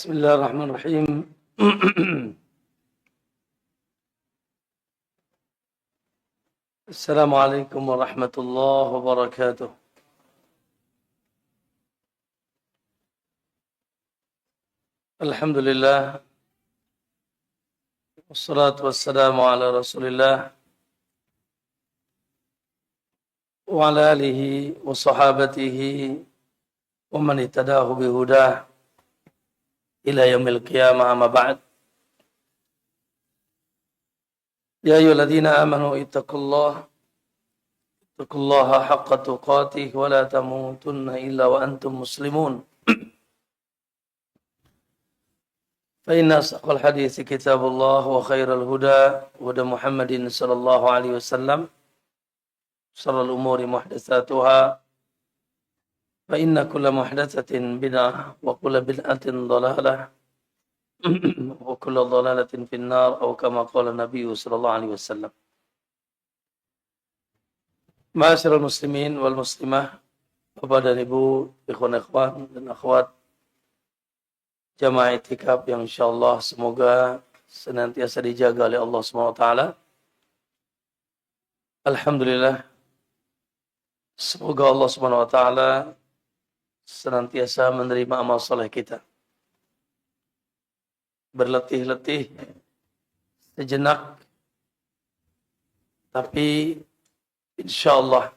بسم الله الرحمن الرحيم. السلام عليكم ورحمة الله وبركاته. الحمد لله والصلاة والسلام على رسول الله وعلى آله وصحابته ومن اهتداه بهداه إلى يوم القيامة. أما بعد، يا أيها الذين آمنوا اتقوا الله حق تقاته ولا تموتن إلا وأنتم مسلمون. فإن أصدق الحديث كتاب الله وخير الهدى هدى محمد صلى الله عليه وسلم، شر الأمور محدثاتها، فإن كل محدثة بدعة وكل بدعة ضلالة وكل ضلالة في النار، أو كما قال النبي صلى الله عليه وسلم. Ma'asyiral muslimin wal muslimah, Bapak dan Ibu, ikhwan dan akhwat jamaah i'tikaf yang insyaallah semoga senantiasa dijaga oleh Allah Subhanahu wa taala. Alhamdulillah, semoga Allah Subhanahu wa taala senantiasa menerima amal saleh kita. Berletih-letih sejenak, tapi insyaallah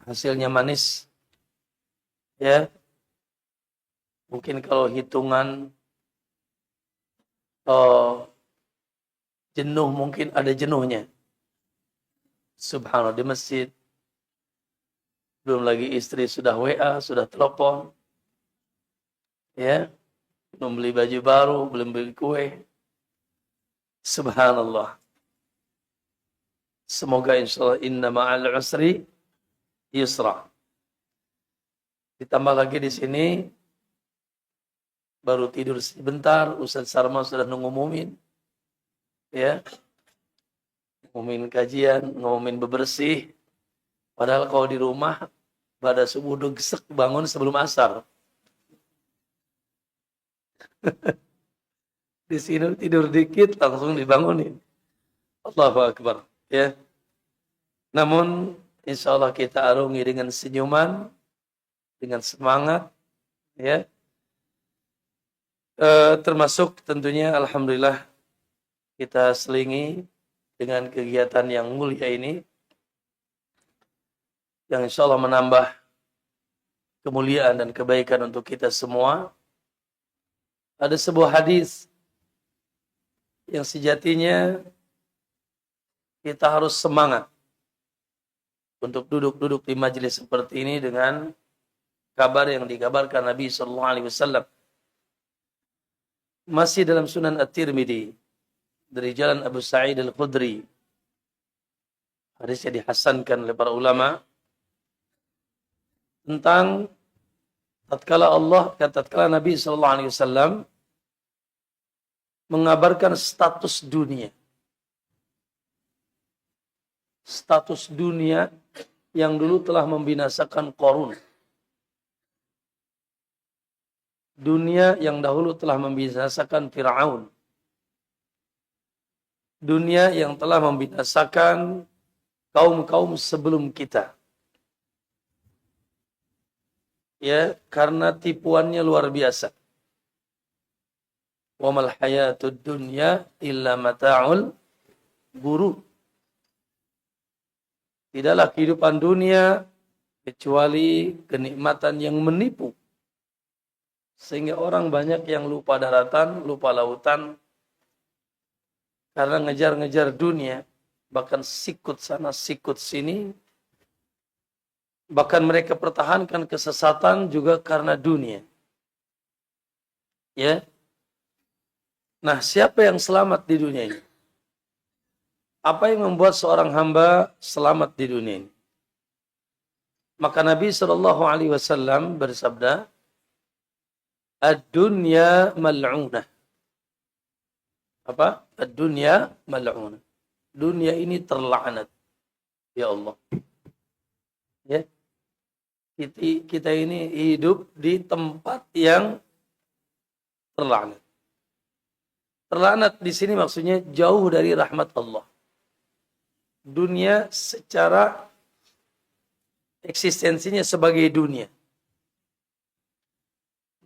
hasilnya manis. Ya, mungkin kalau hitungan jenuh, mungkin ada jenuhnya. Subhanallah, di masjid, belum lagi istri sudah WA, sudah telepon, ya, belum beli baju baru, belum beli kue. Subhanallah. Semoga insyaallah inna ma'al usri yusra. Ditambah lagi di sini baru tidur sebentar, Ustaz Sarma sudah ngumumin, ya, ngumumin kajian, ngumumin bebersih. Padahal kalau di rumah pada subuh udah gesek bangun sebelum asar. Di sini tidur dikit langsung dibangunin. Allahu Akbar, ya. Namun insyaallah kita arungi dengan senyuman, dengan semangat, ya. Termasuk tentunya alhamdulillah kita selingi dengan kegiatan yang mulia ini, yang insyaallah menambah kemuliaan dan kebaikan untuk kita semua. Ada sebuah hadis yang sejatinya kita harus semangat untuk duduk-duduk di majelis seperti ini dengan kabar yang dikabarkan Nabi sallallahu alaihi wasallam. Masih dalam Sunan At-Tirmidzi dari jalan Abu Sa'id Al-Khudri. Hadisnya dihasankan oleh para ulama tentang tatkala Nabi sallallahu alaihi wasallam mengabarkan status dunia. Status dunia yang dulu telah membinasakan Qarun. Dunia yang dahulu telah membinasakan Fir'aun. Dunia yang telah membinasakan kaum-kaum sebelum kita. Ya, karena tipuannya luar biasa. Wa mal hayatud dunya illa mata'ul ghurur. Tidaklah kehidupan dunia kecuali kenikmatan yang menipu. Sehingga orang banyak yang lupa daratan, lupa lautan, karena ngejar-ngejar dunia, bahkan sikut sana, sikut sini. Bahkan mereka pertahankan kesesatan juga karena dunia. Ya. Nah, siapa yang selamat di dunia ini? Apa yang membuat seorang hamba selamat di dunia ini? Maka Nabi sallallahu alaihi wasallam bersabda, ad-dunya mal'unah. Apa? Ad-dunya mal'unah. Dunia ini terlaknat. Ya Allah. Ya. Kita ini hidup di tempat yang terlaknat. Terlaknat di sini maksudnya jauh dari rahmat Allah. Dunia secara eksistensinya sebagai dunia.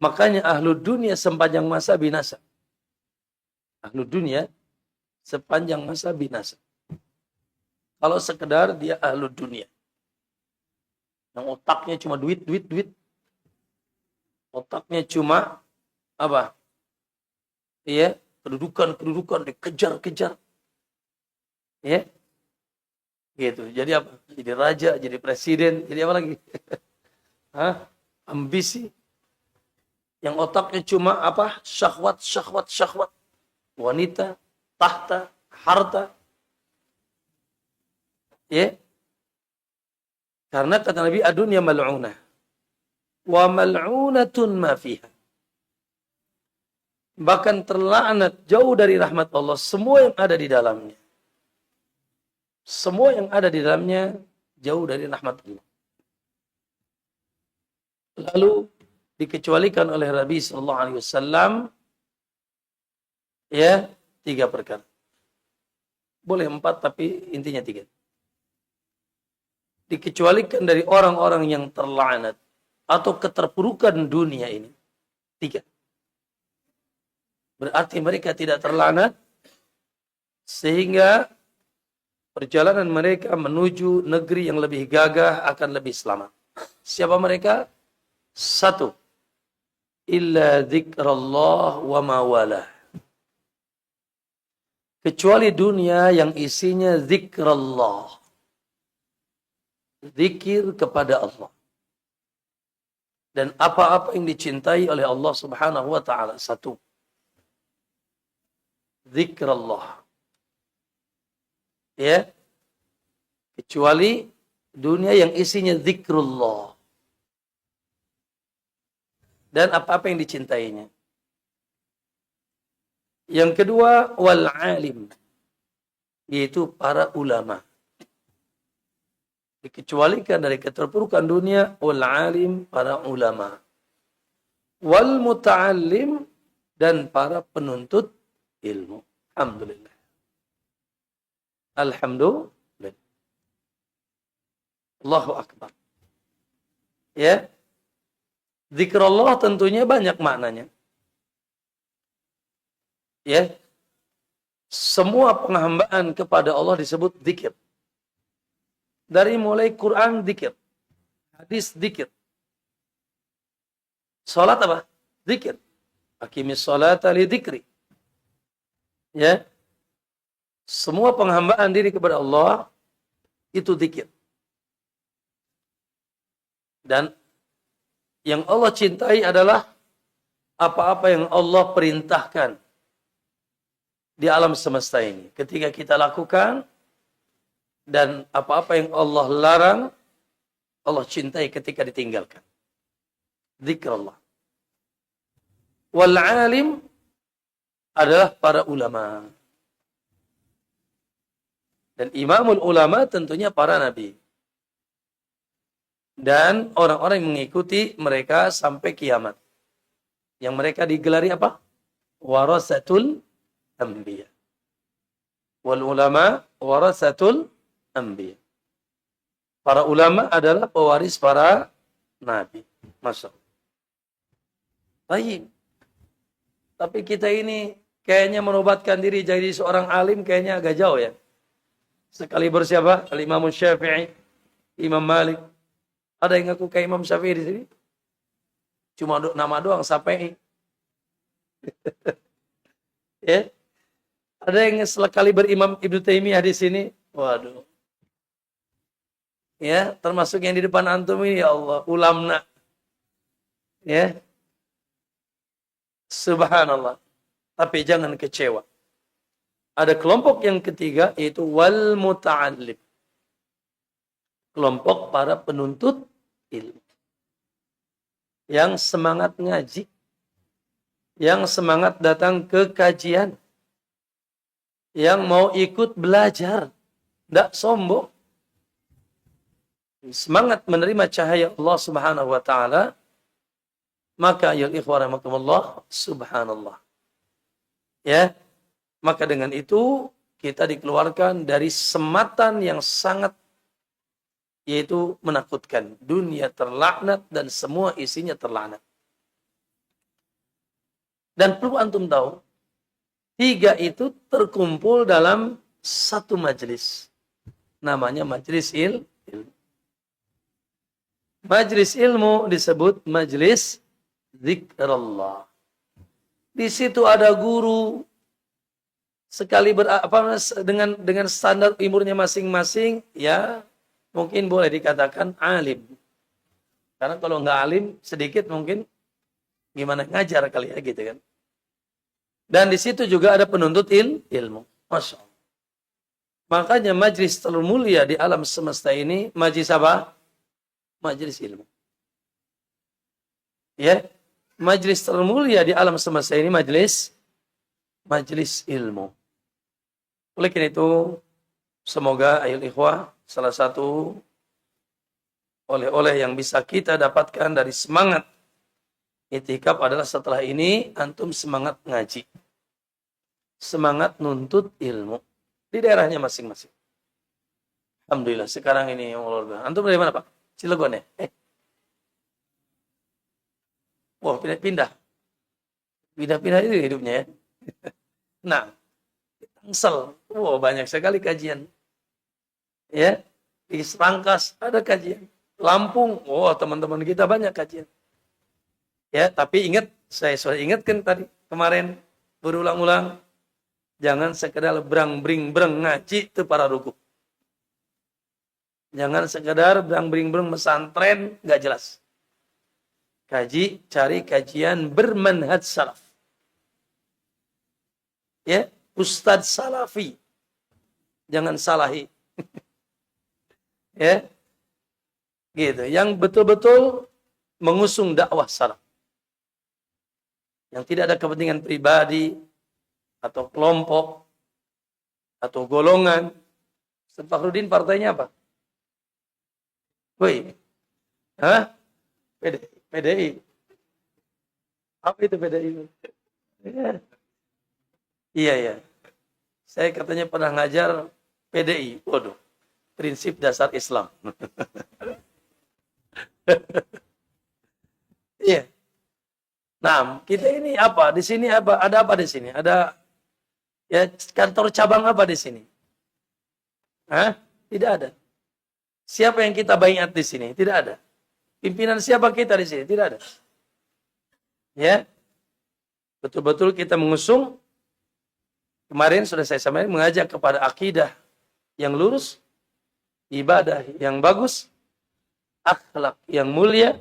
Makanya ahlu dunia sepanjang masa binasa. Ahlu dunia sepanjang masa binasa. Kalau sekedar dia ahlu dunia. Yang otaknya cuma duit. Otaknya cuma apa? Iya, kedudukan dikejar-kejar. Ya. Gitu. Jadi apa? Jadi raja, jadi presiden, jadi apa lagi? Hah? Ambisi. Yang otaknya cuma apa? Syahwat. Wanita, tahta, harta. Ya. Karena kata Nabi, adunya mal'unah. Wa mal'unatun ma fiha. Bahkan terlaknat jauh dari rahmat Allah semua yang ada di dalamnya. Semua yang ada di dalamnya jauh dari rahmat Allah. Lalu dikecualikan oleh Nabi sallallahu alaihi wasallam ya 3 perkara. Boleh 4 tapi intinya 3. Dikecualikan dari orang-orang yang terlaknat atau keterpurukan dunia ini 3. Berarti mereka tidak terlaknat sehingga perjalanan mereka menuju negeri yang lebih gagah akan lebih selamat. Siapa mereka? 1. Illa dzikrallah wa mawalah. Kecuali dunia yang isinya zikrallah. Zikir kepada Allah. Dan apa-apa yang dicintai oleh Allah subhanahu wa ta'ala. 1. Zikrallah. Ya. Kecuali dunia yang isinya zikrullah. Dan apa-apa yang dicintainya. Yang kedua, wal alim. Yaitu para ulama. Dikecualikan dari keterpurukan dunia, wal alim, para ulama. Wal muta'allim, dan para penuntut ilmu. Alhamdulillah. Alhamdulillah. Allahu Akbar. Ya. Zikrullah tentunya banyak maknanya. Ya. Semua penghambaan kepada Allah disebut zikir. Dari mulai Quran zikir. Hadis zikir. Salat apa? Zikir. Aqimis salata li dzikri. Ya. Semua penghambaan diri kepada Allah itu zikir. Dan yang Allah cintai adalah apa-apa yang Allah perintahkan di alam semesta ini. Ketika kita lakukan dan apa-apa yang Allah larang, Allah cintai ketika ditinggalkan. Zikrullah. Wal alim adalah para ulama. Dan imamul ulama tentunya para nabi. Dan orang-orang yang mengikuti mereka sampai kiamat. Yang mereka digelari apa? Warasatul anbiya. Wal ulama warasatul anbiya. Para ulama adalah pewaris para nabi. Masya Allah. Baik. Tapi kita ini kayaknya menobatkan diri jadi seorang alim kayaknya agak jauh ya. Sekali bersiapa? Al-Imam Syafi'i, Imam Malik. Ada yang ngaku kayak Imam Syafi'i di sini? Cuma nama doang Syafi'i. Ya. Ada yang sekali berimam Ibnu Taimiyah di sini? Waduh. Ya, termasuk yang di depan antum ini ya Allah, ulamna. Ya. Subhanallah. Tapi jangan kecewa. Ada kelompok yang ketiga yaitu wal muta'allim. Kelompok para penuntut ilmu. Yang semangat ngaji. Yang semangat datang ke kajian. Yang mau ikut belajar. Tidak sombong. Semangat menerima cahaya Allah subhanahu wa ta'ala. Maka ya ikhwan rahimakumullah, subhanallah. Ya, maka dengan itu kita dikeluarkan dari sematan yang sangat, yaitu menakutkan. Dunia terlaknat dan semua isinya terlaknat. Dan perlu antum tahu, 3 itu terkumpul dalam satu majelis. Namanya majelis ilmu. Majelis ilmu disebut majelis zikrullah. Di situ ada guru, sekali dengan standar umurnya masing-masing, ya mungkin boleh dikatakan alim. Karena kalau nggak alim sedikit mungkin gimana ngajar kali ya gitu kan. Dan di situ juga ada penuntut ilmu. Masya Allah. Makanya majlis termulia di alam semesta ini majlis apa? Majlis ilmu. Ya, majlis termulia di alam semesta ini majlis ilmu. Oleh karena itu, semoga ayol ikhwah, salah satu oleh-oleh yang bisa kita dapatkan dari semangat itikaf adalah setelah ini antum semangat ngaji. Semangat nuntut ilmu di daerahnya masing-masing. Alhamdulillah sekarang ini antum dari mana, Pak? Cilegon ya? Wah, pindah-pindah. Pindah-pindah itu hidupnya ya. Nah, Tangsel, wow banyak sekali kajian. Ya, di Rangkas ada kajian. Lampung, wow teman-teman kita banyak kajian. Ya, tapi ingat, saya sudah ingatkan tadi kemarin berulang-ulang, jangan sekedar brang-bring-breng ngaji itu para ruku. Jangan sekedar brang-bring-breng mesantren nggak jelas. Cari kajian bermanhaj salaf. Ya, Ustadz Salafi. Jangan salahi. Ya. Gitu. Yang betul-betul mengusung dakwah salaf. Yang tidak ada kepentingan pribadi atau kelompok atau golongan. Ustadz Fakhrudin partainya apa? Woi. Hah? PDI. Apa itu PDI? Ya. Iya. Saya katanya pernah ngajar PDI. Waduh. Prinsip dasar Islam. Iya. Nah, kita ini apa? Di sini apa? Ada apa di sini? Ada ya kantor cabang apa di sini? Hah? Tidak ada. Siapa yang kita baiat di sini? Tidak ada. Pimpinan siapa kita di sini? Tidak ada. Ya. Betul-betul kita mengusung. Kemarin sudah saya sampaikan, mengajak kepada akidah yang lurus, ibadah yang bagus, akhlak yang mulia,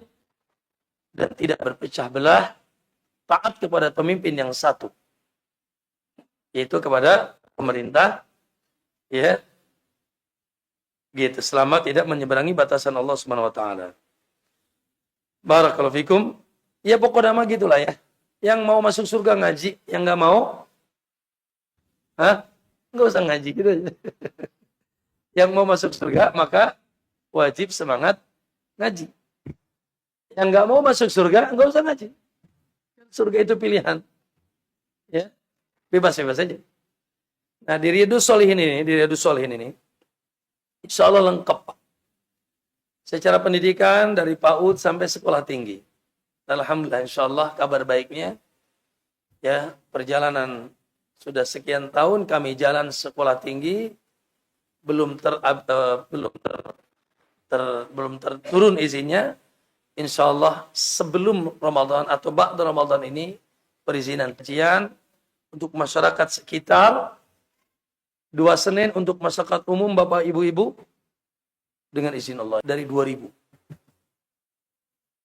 dan tidak berpecah belah, taat kepada pemimpin yang satu, yaitu kepada pemerintah, ya, gitu, selama tidak menyeberangi batasan Allah Subhanahu wa taala. Barakallahu fikum. Ya pokoknya mah gitulah ya. Yang mau masuk surga ngaji, yang nggak mau, nggak usah ngaji gitu aja. Yang mau masuk surga maka wajib semangat ngaji. Yang nggak mau masuk surga nggak usah ngaji. Surga itu pilihan, ya bebas saja. Nah di Riyadhus Shalihin ini, insya Allah lengkap. Secara pendidikan dari PAUD sampai sekolah tinggi. Alhamdulillah, insya Allah kabar baiknya, ya perjalanan sudah sekian tahun kami jalan sekolah tinggi, belum terturun izinnya. Insya Allah sebelum Ramadan atau ba'da Ramadan ini perizinan kajian untuk masyarakat sekitar, 2 Senin untuk masyarakat umum Bapak Ibu-ibu dengan izin Allah dari 2.000.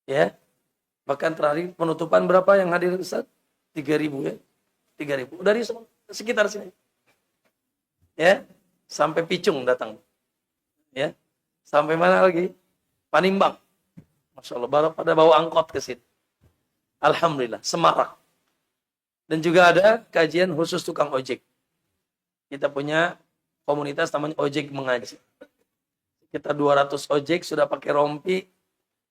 Ya. Bahkan terakhir penutupan berapa yang hadir Ustaz? 3.000 ya. 3.000 dari sekitar sini. Ya. Sampai Picung datang. Ya. Sampai mana lagi? Panimbang. Masya Allah, baru pada bawa angkot ke sini. Alhamdulillah, semarak. Dan juga ada kajian khusus tukang ojek. Kita punya komunitas namanya ojek mengaji. Kita 200 ojek sudah pakai rompi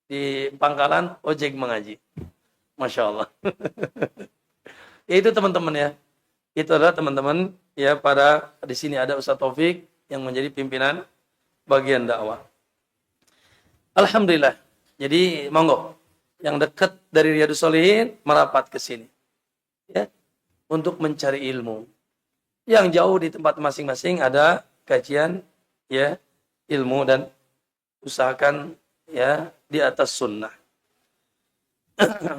di pangkalan ojek mengaji. Masya Allah. Ya itu teman-teman ya. Itu adalah teman-teman ya, para di sini ada Ustaz Taufik yang menjadi pimpinan bagian dakwah. Alhamdulillah. Jadi monggo yang dekat dari Riyadhus Shalihin merapat ke sini ya untuk mencari ilmu. Yang jauh di tempat masing-masing ada kajian ya ilmu, dan usahakan ya di atas sunnah.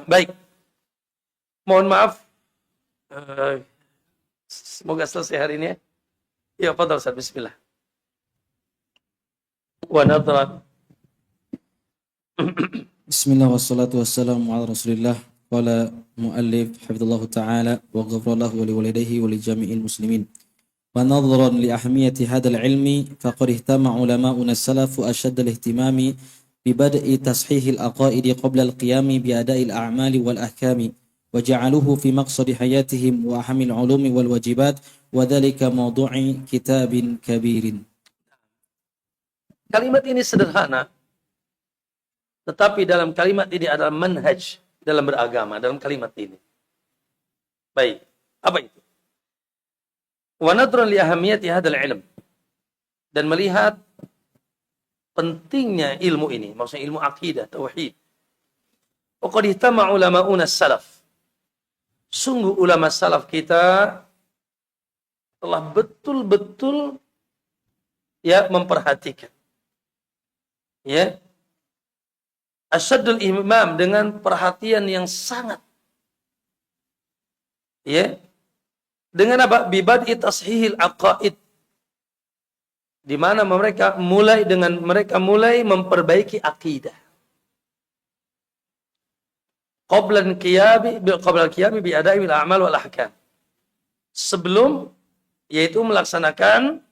Baik. Mohon maaf. Semoga selesai hari ini ya. Ya, fadhal Ustaz, bismillah. Wa nadran. Bismillah wassalatu wassalamu ala Rasulillah. Qala muallif hafizallahu taala wa ghafara lahu wa liwalidayhi wa li jami'il muslimin. Wa nadharan li ahmiyati hadzal ilmi faqad ihtama ulama'una as-salaf ashadd al-ihtimami bi bad'i tashihil aqaidi qabla al-qiyami bi ada'il a'mali wal ahkami wa ja'aluhu fi maqsadi hayatihim wa ahamil ulumi wal wajibat wa dhalika mawdu'i kitabin kabirin. Kalimat ini sederhana, tetapi dalam kalimat ini adalah manhaj dalam beragama, dalam kalimat ini. Baik, apa itu? Wa nadran li ahamiyati hadzal ilm. Dan melihat pentingnya ilmu ini, maksudnya ilmu akidah, tauhid. Wa qad ihtama ulama'una salaf. Sungguh ulama salaf kita telah betul-betul ya memperhatikan. Ya. Asyaddul imam, dengan perhatian yang sangat. Ya. Dengan apa? Bibad'i tashihil aqaid. Di mana mereka mulai memperbaiki akidah. Qabla al-qiyami bi ada'i bil a'mal wal ahkam. Sebelum yaitu melaksanakan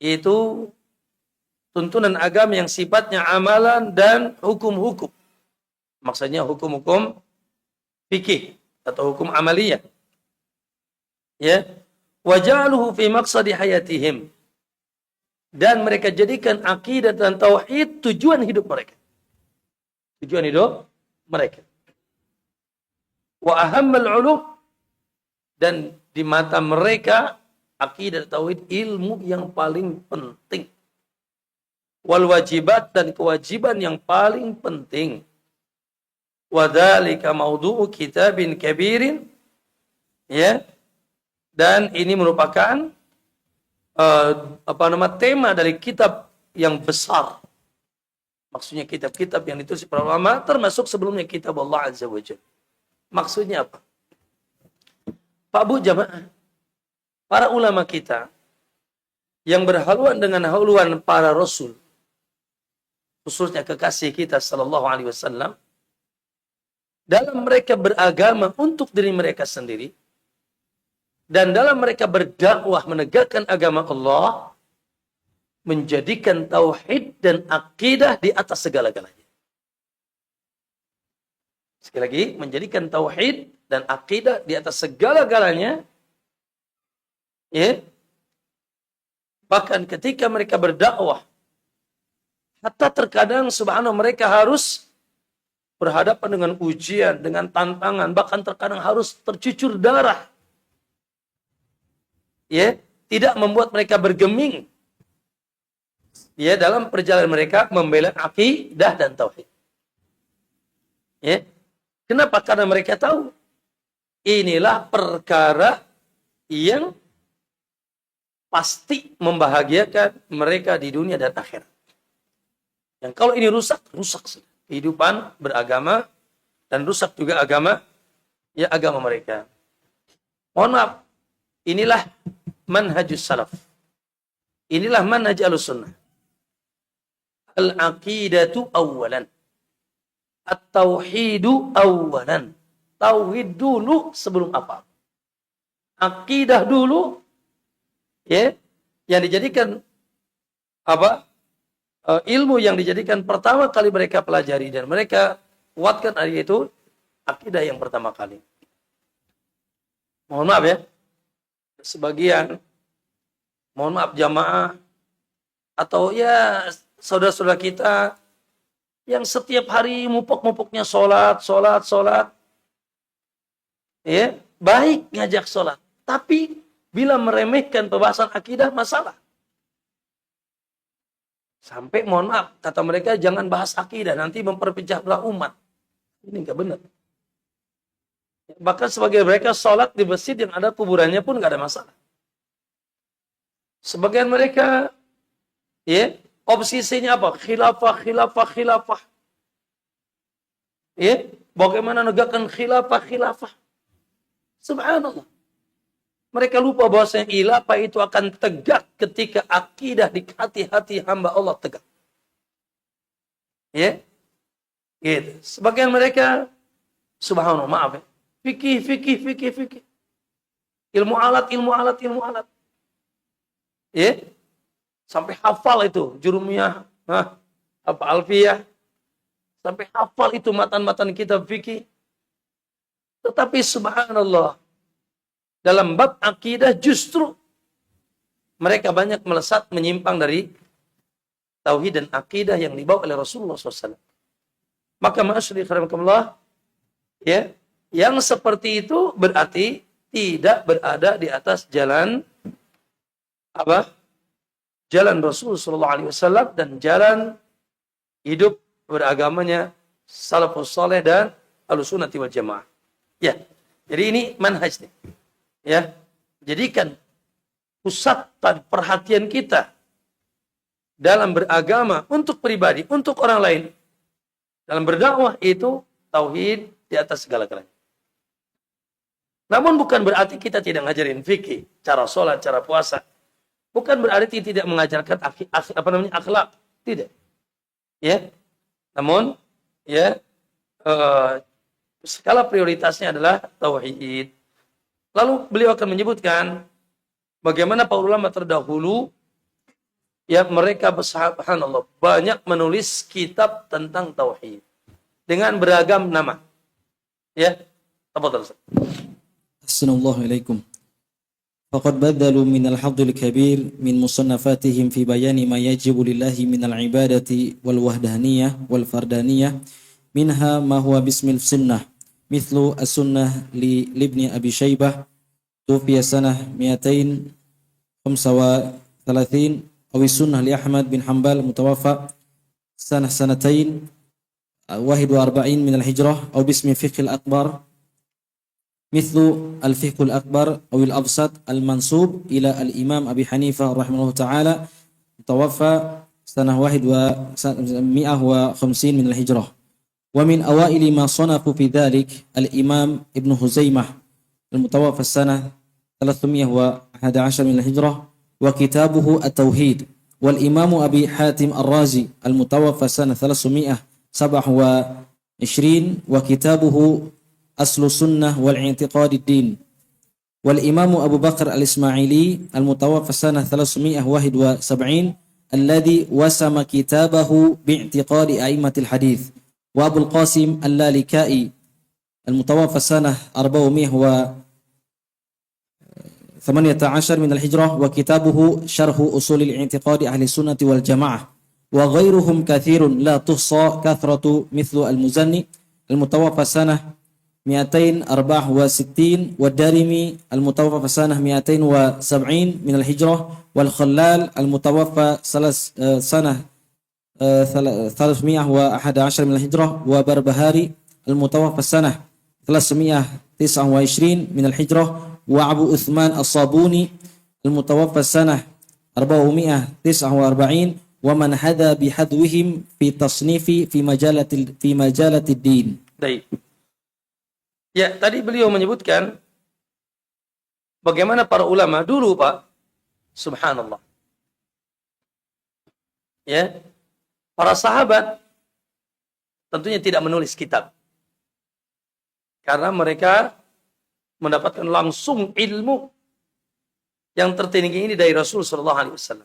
yaitu tuntunan agama yang sifatnya amalan dan hukum-hukum. Maksudnya hukum-hukum fikih atau hukum amaliyah. Ya. Wajaluhu fi maqsadi hayatihim. Dan mereka jadikan akidah dan tauhid tujuan hidup mereka. Tujuan hidup mereka. Wa ahammal ulum, dan di mata mereka akidah dan tauhid ilmu yang paling penting. Wal wajibat, dan kewajiban yang paling penting. Wadzalika maudhu'u kitabin kabirin, ya. Dan ini merupakan tema dari kitab yang besar. Maksudnya kitab-kitab yang ditulis para ulama, termasuk sebelumnya kitab Allah Azza wa Jalla. Maksudnya apa? Pak Bu jamaah, para ulama kita yang berhaluan dengan haluan para rasul, khususnya kekasih kita sallallahu alaihi wasallam, dalam mereka beragama untuk diri mereka sendiri dan dalam mereka berdakwah menegakkan agama Allah, menjadikan tauhid dan akidah di atas segala-galanya. Sekali lagi, menjadikan tauhid dan akidah di atas segala-galanya. Ya. Bahkan ketika mereka berdakwah, hatta terkadang subhanallah mereka harus berhadapan dengan ujian, dengan tantangan, bahkan terkadang harus tercucur darah. Ya, tidak membuat mereka bergeming. Ya, dalam perjalanan mereka membela akidah dan tauhid. Ya. Kenapa? Karena mereka tahu inilah perkara yang pasti membahagiakan mereka di dunia dan akhirat. Yang kalau ini rusak, rusak kehidupan beragama dan rusak juga agama mereka. Mohon maaf, inilah manhajus salaf. Inilah manhaj Ahlussunnah. Al-aqidatu awalan. At-tauhidu awalan. Tauhid dulu sebelum apa? Akidah dulu, ya, yang dijadikan apa? Ilmu yang dijadikan pertama kali mereka pelajari dan mereka kuatkan hari itu, akidah yang pertama kali. Mohon maaf ya, sebagian, mohon maaf jamaah atau ya saudara-saudara kita yang setiap hari mupuk-mupuknya sholat. Ya, baik ngajak sholat. Tapi bila meremehkan pembahasan akidah, masalah. Sampai mohon maaf, kata mereka jangan bahas akidah, nanti memperpecah belah umat. Ini enggak benar. Bahkan sebagai mereka sholat di masjid yang ada kuburannya pun enggak ada masalah. Sebagian mereka, ya, obsesinya apa? Khilafah. Ya, bagaimana negakkan khilafah. Subhanallah. Mereka lupa bahwasanya khilafah itu akan tegak ketika akidah di hati-hati hamba Allah tegak. Ya, gitu. Sebagian mereka, subhanallah, maaf ya, fikih. Ilmu alat. Ya, sampai hafal itu jurumiyah, apa alfiyah, sampai hafal itu matan-matan kitab fikih. Tetapi subhanallah, dalam bab akidah justru mereka banyak melesat menyimpang dari tauhid dan akidah yang dibawa oleh Rasulullah SAW. Maka ma'asyari khairukumullah, ya, yang seperti itu berarti tidak berada di atas jalan apa? Jalan Rasulullah SAW dan jalan hidup beragamanya salafus saleh dan ahlussunnah wal jamaah. Ya, jadi ini manhaj nih. Ya, jadikan pusat perhatian kita dalam beragama untuk pribadi, untuk orang lain, dalam berdakwah itu tauhid di atas segala-galanya. Namun bukan berarti kita tidak ngajarin fikih, cara sholat, cara puasa. Bukan berarti tidak mengajarkan akhlak, tidak. Ya, namun ya skala prioritasnya adalah tauhid. Lalu beliau akan menyebutkan bagaimana para ulama terdahulu ya mereka subhanallah banyak menulis kitab tentang tauhid dengan beragam nama. Ya, tafadhal. Assalamualaikum. Faqad baddalu min al-hadhil kabir min musannafatihim fi bayani ma yajibu lillahi min al-ibadati wal wahdaniyah wal fardaniyah minha ma huwa bismil sunnah مثل السنة لابن أبي شيبة توفي سنة 235 أو السنة لأحمد بن حنبل متوفى سنتين 41 من الهجرة أو باسم الفقه الأكبر مثل الفقه الأكبر أو الأبسط المنسوب إلى الإمام أبي حنيفة رحمه الله تعالى متوفى سنة 150 من الهجرة. ومن أوائل ما صنفوا في ذلك الإمام ابن خزيمة المتوفى السنة 311 من الهجرة وكتابه التوحيد، والإمام أبي حاتم الرازي المتوفى سنة 327 وكتابه أصل السنة والاعتقاد الدين، والإمام أبو بكر الإسماعيلي المتوفى سنة 371 الذي وسم كتابه باعتقاد أئمة الحديث، وأبو القاسم اللالكائي المتوفى سنة 418 من الهجرة وكتابه شرح أصول الاعتقاد أهل السنة والجماعة، وغيرهم كثير لا تحصى كثرة مثل المزني المتوفى سنة 264 والدارمي المتوفى سنة 270 من الهجرة، والخلال المتوفى سنة 311 من الهجرة، وبربهاري المتوفى سنة 329 من الهجرة، وأبو عثمان الصابوني المتوفى سنة 449 ومن هذا بحذوهم في تصنيف في مجالة الدين. Baik. Ya, tadi beliau menyebutkan bagaimana para ulama dulu, Pak. Subhanallah. Ya. Para sahabat tentunya tidak menulis kitab. Karena mereka mendapatkan langsung ilmu yang tertinggi ini dari Rasul sallallahu alaihi wasallam.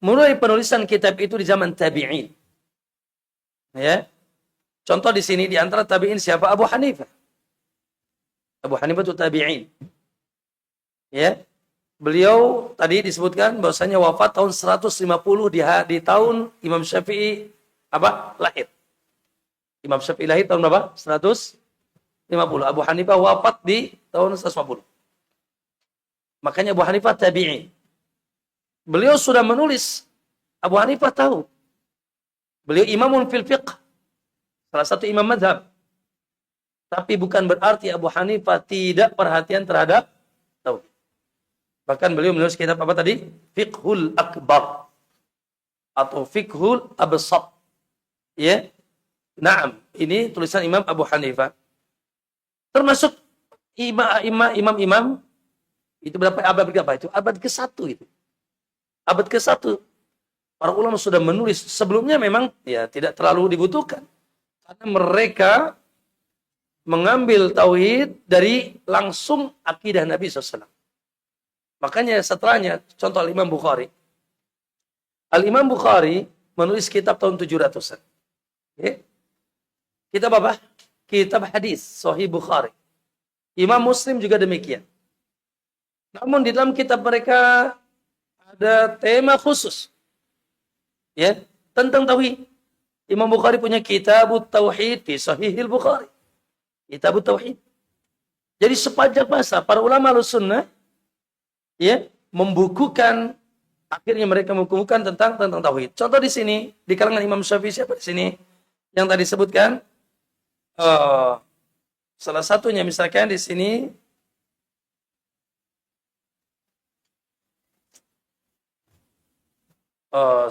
Mulai penulisan kitab itu di zaman tabi'in. Ya. Contoh di sini di antara tabi'in siapa? Abu Hanifah. Abu Hanifah itu tabi'in. Ya. Beliau tadi disebutkan bahwasanya wafat tahun 150 di tahun Imam Syafi'i apa? Lahir. Imam Syafi'i lahir tahun berapa? 150. Abu Hanifah wafat di tahun 150. Makanya Abu Hanifah tabi'i. Beliau sudah menulis. Abu Hanifah tahu. Beliau imamun fil fiqh. Salah satu imam madhab. Tapi bukan berarti Abu Hanifah tidak perhatian terhadap tauhid. Bahkan beliau menulis kitab apa tadi? Fiqhul Akbar. Atau Fiqhul Absat. Ya. Naam. Ini tulisan Imam Abu Hanifah. Termasuk imam-imam. Itu berapa abad berapa itu? Abad ke-1 itu. Abad ke-1. Para ulama sudah menulis. Sebelumnya memang ya tidak terlalu dibutuhkan. Karena mereka mengambil tauhid dari langsung akidah Nabi SAW. Makanya setelahnya, contoh Al-Imam Bukhari. Al-Imam Bukhari menulis kitab tahun 700-an. Okay. Kitab apa? Kitab hadis, Sahih Bukhari. Imam Muslim juga demikian. Namun di dalam kitab mereka ada tema khusus. Ya, tentang tauhid. Imam Bukhari punya kitab Tauhid di Sahihil Bukhari. Kitab Tauhid. Jadi sepanjang masa para ulama Ahlussunnah ya membukukan, akhirnya mereka membukukan tentang tauhid. Contoh di sini di kalangan Imam Syafi'i siapa di sini yang tadi sebutkan? Salah satunya misalkan di sini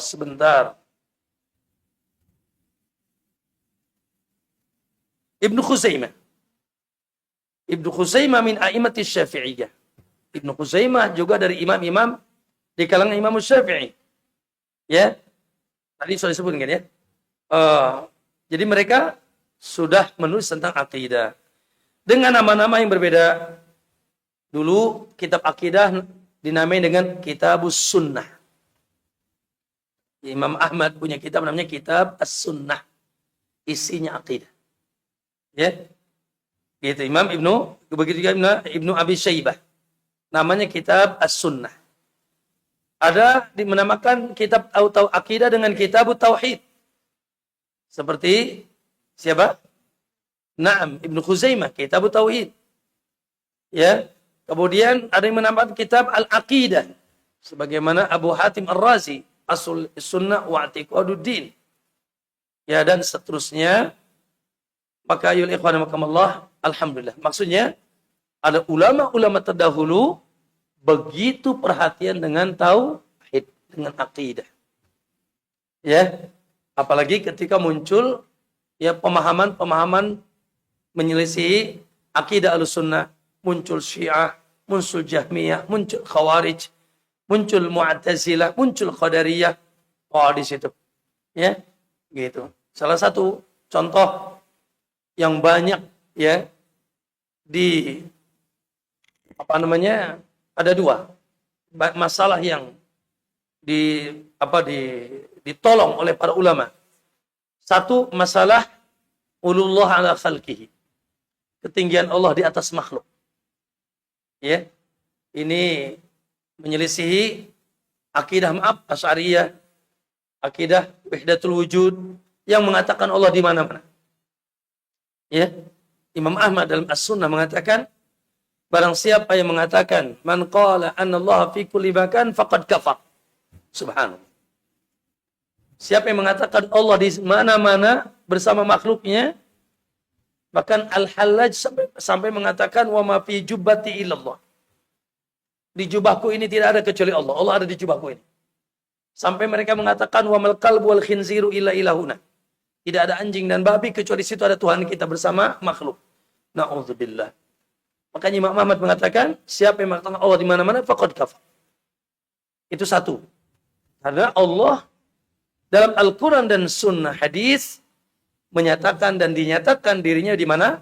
sebentar. Ibnu Khuzaimah. Ibnu Khuzaimah min a'imati Syafi'iyah. Ibnu Khuzaimah juga dari imam-imam di kalangan Imam Syafi'i. Ya. Tadi sudah disebutkan ya. Jadi mereka sudah menulis tentang akidah dengan nama-nama yang berbeda. Dulu kitab akidah dinamai dengan Kitabus Sunnah. Imam Ahmad punya kitab namanya Kitab As-Sunnah. Isinya akidah. Ya. Gitu Imam begitu juga Ibnu Abi Syaibah. Namanya Kitab As-Sunnah. Ada menamakan kitab akidah dengan Kitab Tauhid. Seperti siapa? Naam, Ibnu Khuzaimah, Kitab Tauhid. Ya. Kemudian ada yang menamakan kitab Al-Aqidah. Sebagaimana Abu Hatim Ar-Razi, Asul Sunnah wa I'tiqaduddin. Ya, dan seterusnya. Maka ayul ikhwan makamullah, alhamdulillah. Maksudnya, ada ulama-ulama terdahulu begitu perhatian dengan tauhid, dengan akidah. Ya, apalagi ketika muncul ya pemahaman-pemahaman menyelisihi akidah Ahlussunnah, muncul Syiah, muncul Jahmiyah, muncul Khawarij, muncul Mu'tazilah, muncul Qadariyah. Oh, di situ. Ya, gitu. Salah satu contoh yang banyak ya di ada dua masalah yang ditolong oleh para ulama. Satu, masalah ulullah ala khalqihi, ketinggian Allah di atas makhluk. Ya, ini menyelisihi akidah Asy'ariyah, akidah wahdatul wujud yang mengatakan Allah di mana-mana. Ya, Imam Ahmad dalam As-Sunnah mengatakan, barang siapa yang mengatakan man qala anna Allah fi kulli makan faqad kafar. Subhanallah. Siapa yang mengatakan Allah di mana-mana bersama makhluknya, bahkan Al-Hallaj sampai mengatakan wa ma fi jubbati illallah. Di jubahku ini tidak ada kecuali Allah. Allah ada di jubahku ini. Sampai mereka mengatakan wa mal qalbu wal khinziru illa ilahuna. Tidak ada anjing dan babi kecuali di situ ada Tuhan kita bersama makhluk. Na'udzubillah. Makanya Imam Ahmad mengatakan, siapa yang mengatakan Allah di mana-mana faqad kafar. Itu satu. Karena Allah dalam Al-Quran dan Sunnah hadis menyatakan dan dinyatakan dirinya di mana?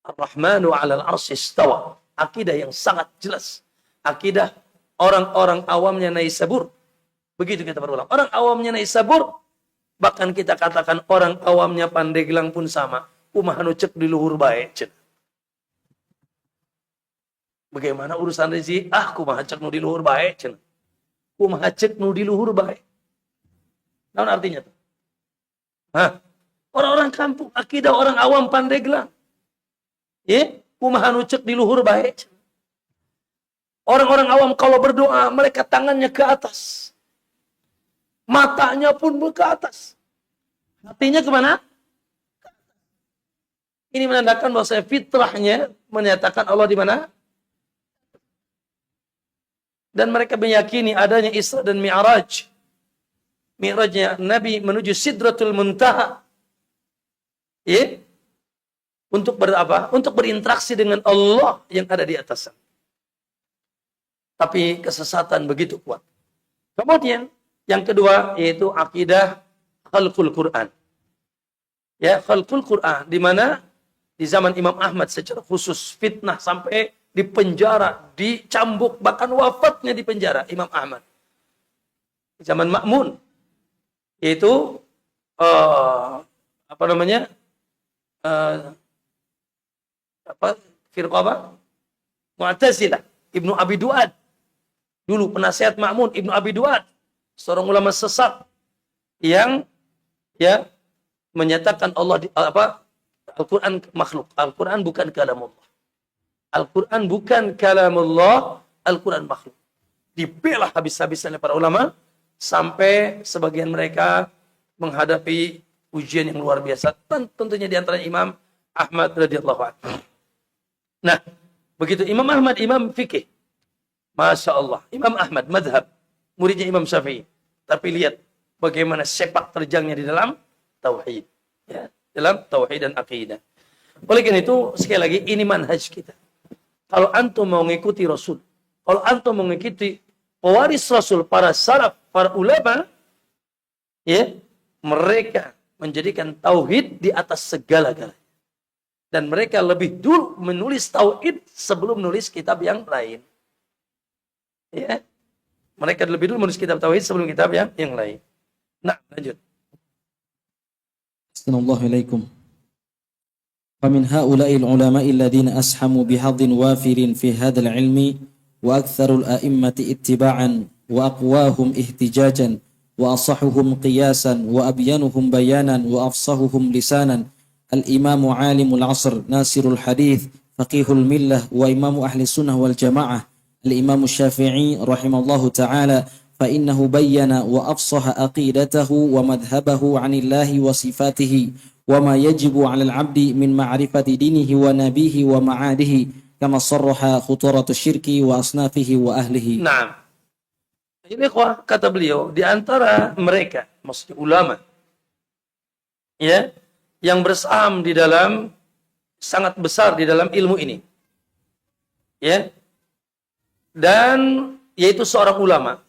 Ar-Rahmanu 'alal 'arsy istawa. Akidah yang sangat jelas. Akidah orang-orang awamnya Naisabur. Begitu kita berulang. Orang awamnya Naisabur, bahkan kita katakan orang awamnya Pandeglang pun sama. Kumaha nu cek di luhur bae. Bagaimana urusan rezeki? Kumaha cek nu di luhur bae. Kumaha cek nu di luhur bae. Naon artinya tuh? Hah? Orang-orang kampung, akidah orang awam Pandeglang. Ya, kumaha nu ceuk di luhur bae. Orang-orang awam kalau berdoa, mereka tangannya ke atas. Matanya pun ke atas. Hatinya kemana? Ini menandakan bahwa fitrahnya menyatakan Allah di mana? Dan mereka meyakini adanya Isra dan Mi'raj. Mi'rajnya Nabi menuju Sidratul Muntaha. Ya? Untuk berapa? Untuk berinteraksi dengan Allah yang ada di atas. Tapi kesesatan begitu kuat. Kemudian yang kedua yaitu akidah khalqul Quran. Ya, khalqul Quran di mana di zaman Imam Ahmad secara khusus fitnah sampai dipenjara, dicambuk, bahkan wafatnya di penjara Imam Ahmad. Di zaman Ma'mun yaitu apa namanya? Firqah apa? Mu'tazilah, Ibnu Abi Duad. Dulu penasihat Ma'mun Ibnu Abi Duad, seorang ulama sesat yang ya menyatakan Allah Al-Quran makhluk. Al-Quran bukan kalamullah. Al-Quran bukan kalamullah, Al-Quran makhluk. Dibela habis-habisan oleh para ulama sampai sebagian mereka menghadapi ujian yang luar biasa. Tentunya di antara Imam Ahmad radhiyallahu anhu. Nah, begitu Imam Ahmad, Imam fikih. Masya Allah. Imam Ahmad, madhab. Muridnya Imam Syafi'i. Tapi lihat bagaimana sepak terjangnya di dalam tauhid. Ya, dalam tauhid dan akidah. Oleh karena itu, sekali lagi, ini manhaj kita. Kalau antum mau mengikuti Rasul, kalau antum mau mengikuti pewaris Rasul, para salaf, para ulama, ya, mereka menjadikan tauhid di atas segala-galanya. Dan mereka lebih dulu menulis tauhid sebelum menulis kitab yang lain. Ya, mereka lebih dulu menulis kitab tauhid sebelum kitab yang lain. Nah, lanjut. Assalamualaikum. فمن هؤلاء العلماء الذين أسحموا بحظ وافر في هذا العلم وأكثر الأئمة اتباعا وأقواهم احتجاجا وأصحهم قياسا وأبينهم بيانا وأفصحهم لسانا الإمام عالم العصر ناصر الحديث فقيه الملة وإمام أهل السنة والجماعة الإمام الشافعي رحمه الله تعالى فإنه بين وأفصح عقيدته ومذهبه عن الله وصفاته وما يجب على العبد من معرفة دينه ونبيه ومعاده كما صرح خطورة الشرك وأصنافه وأهله. Nah, ini kata beliau di antara mereka, maksudnya ulama, ya, yang bersaham di dalam sangat besar di dalam ilmu ini, ya, dan yaitu seorang ulama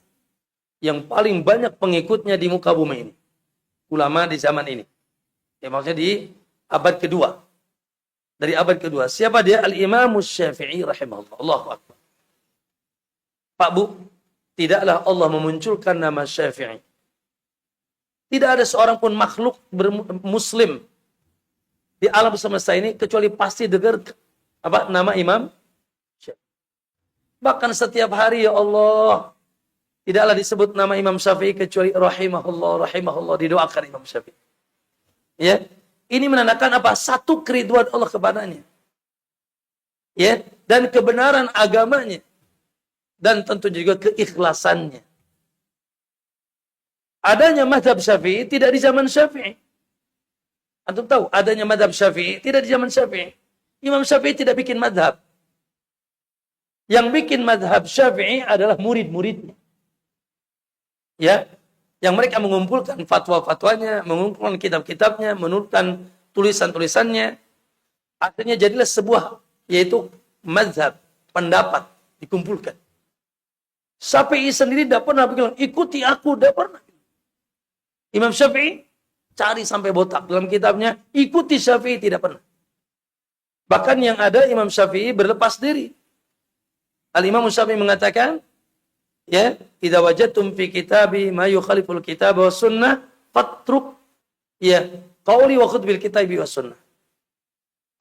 yang paling banyak pengikutnya di muka bumi ini, ulama di zaman ini. Ya, maksudnya di abad kedua. Dari abad kedua. Siapa dia? Al-Imam Syafi'i rahimahullah. Allahu Akbar. Pak Bu, tidaklah Allah memunculkan nama Syafi'i. Tidak ada seorang pun makhluk muslim di alam semesta ini kecuali pasti dengar nama Imam Syafi'i. Bahkan setiap hari, ya Allah, tidaklah disebut nama Imam Syafi'i kecuali rahimahullah, rahimahullah, didoakan Imam Syafi'i. Ya, ini menandakan apa? Satu keriduan Allah kepadanya. Ya, dan kebenaran agamanya. Dan tentu juga keikhlasannya. Adanya mazhab Syafi'i tidak di zaman Syafi'i. Antum tahu, adanya mazhab Syafi'i tidak di zaman Syafi'i. Imam Syafi'i tidak bikin mazhab. Yang bikin mazhab Syafi'i adalah murid-muridnya. Ya, yang mereka mengumpulkan fatwa-fatwanya, mengumpulkan kitab-kitabnya, menurunkan tulisan-tulisannya. Akhirnya jadilah sebuah, yaitu mazhab, pendapat, dikumpulkan. Syafi'i sendiri tidak pernah bilang, ikuti aku, tidak pernah. Imam Syafi'i, cari sampai botak dalam kitabnya, ikuti Syafi'i, tidak pernah. Bahkan yang ada Imam Syafi'i berlepas diri. Al-Imam Syafi'i mengatakan, ya, idza wajadtum fi kitabi ma yukhaliful kitab wa sunnah fatruk ya qauli wa khudh bil kitabi wa sunnah.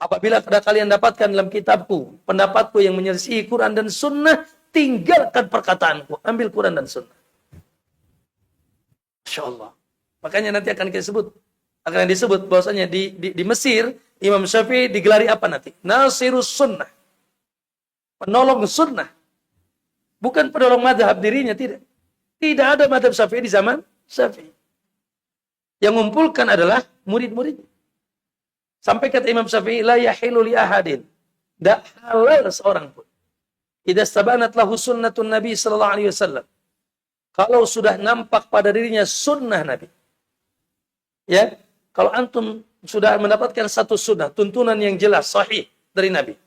Apabila kalian dapatkan dalam kitabku pendapatku yang menyelisihi Quran dan sunnah, tinggalkan perkataanku, ambil Quran dan sunnah. Insyaallah. Makanya nanti akan kita sebut Akan disebut bahwasanya di Mesir Imam Syafi'i digelari apa nanti? Nasirus sunnah. Penolong sunnah. Bukan penolong mazhab dirinya, tidak. Tidak ada mazhab Syafi'i di zaman Syafi'i. Yang mengumpulkan adalah murid-muridnya. Sampai kata Imam Syafi'i, la yahilu li ahadin. Tidak halal seorang pun. Idza stabanat lahu sunnatun Nabi sallallahu alaihi wasallam. Kalau sudah nampak pada dirinya sunnah Nabi. Ya, kalau antum sudah mendapatkan satu sunnah, tuntunan yang jelas, sahih dari Nabi.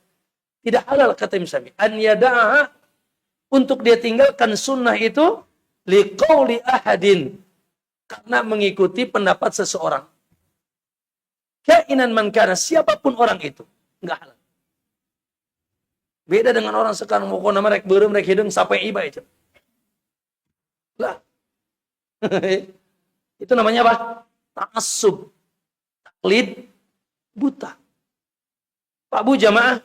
Tidak halal kata Imam Syafi'i. An yada'aha, untuk dia tinggalkan sunnah itu, liqauli ahadin. Karena mengikuti pendapat seseorang. Kainan man kana, siapapun orang itu. Enggak halal. Beda dengan orang sekarang, mau nama rek beureum rek hidung sampai iba itu. Lah. Itu namanya apa? Ta'assub. Taklid buta. Pak Bu jamaah,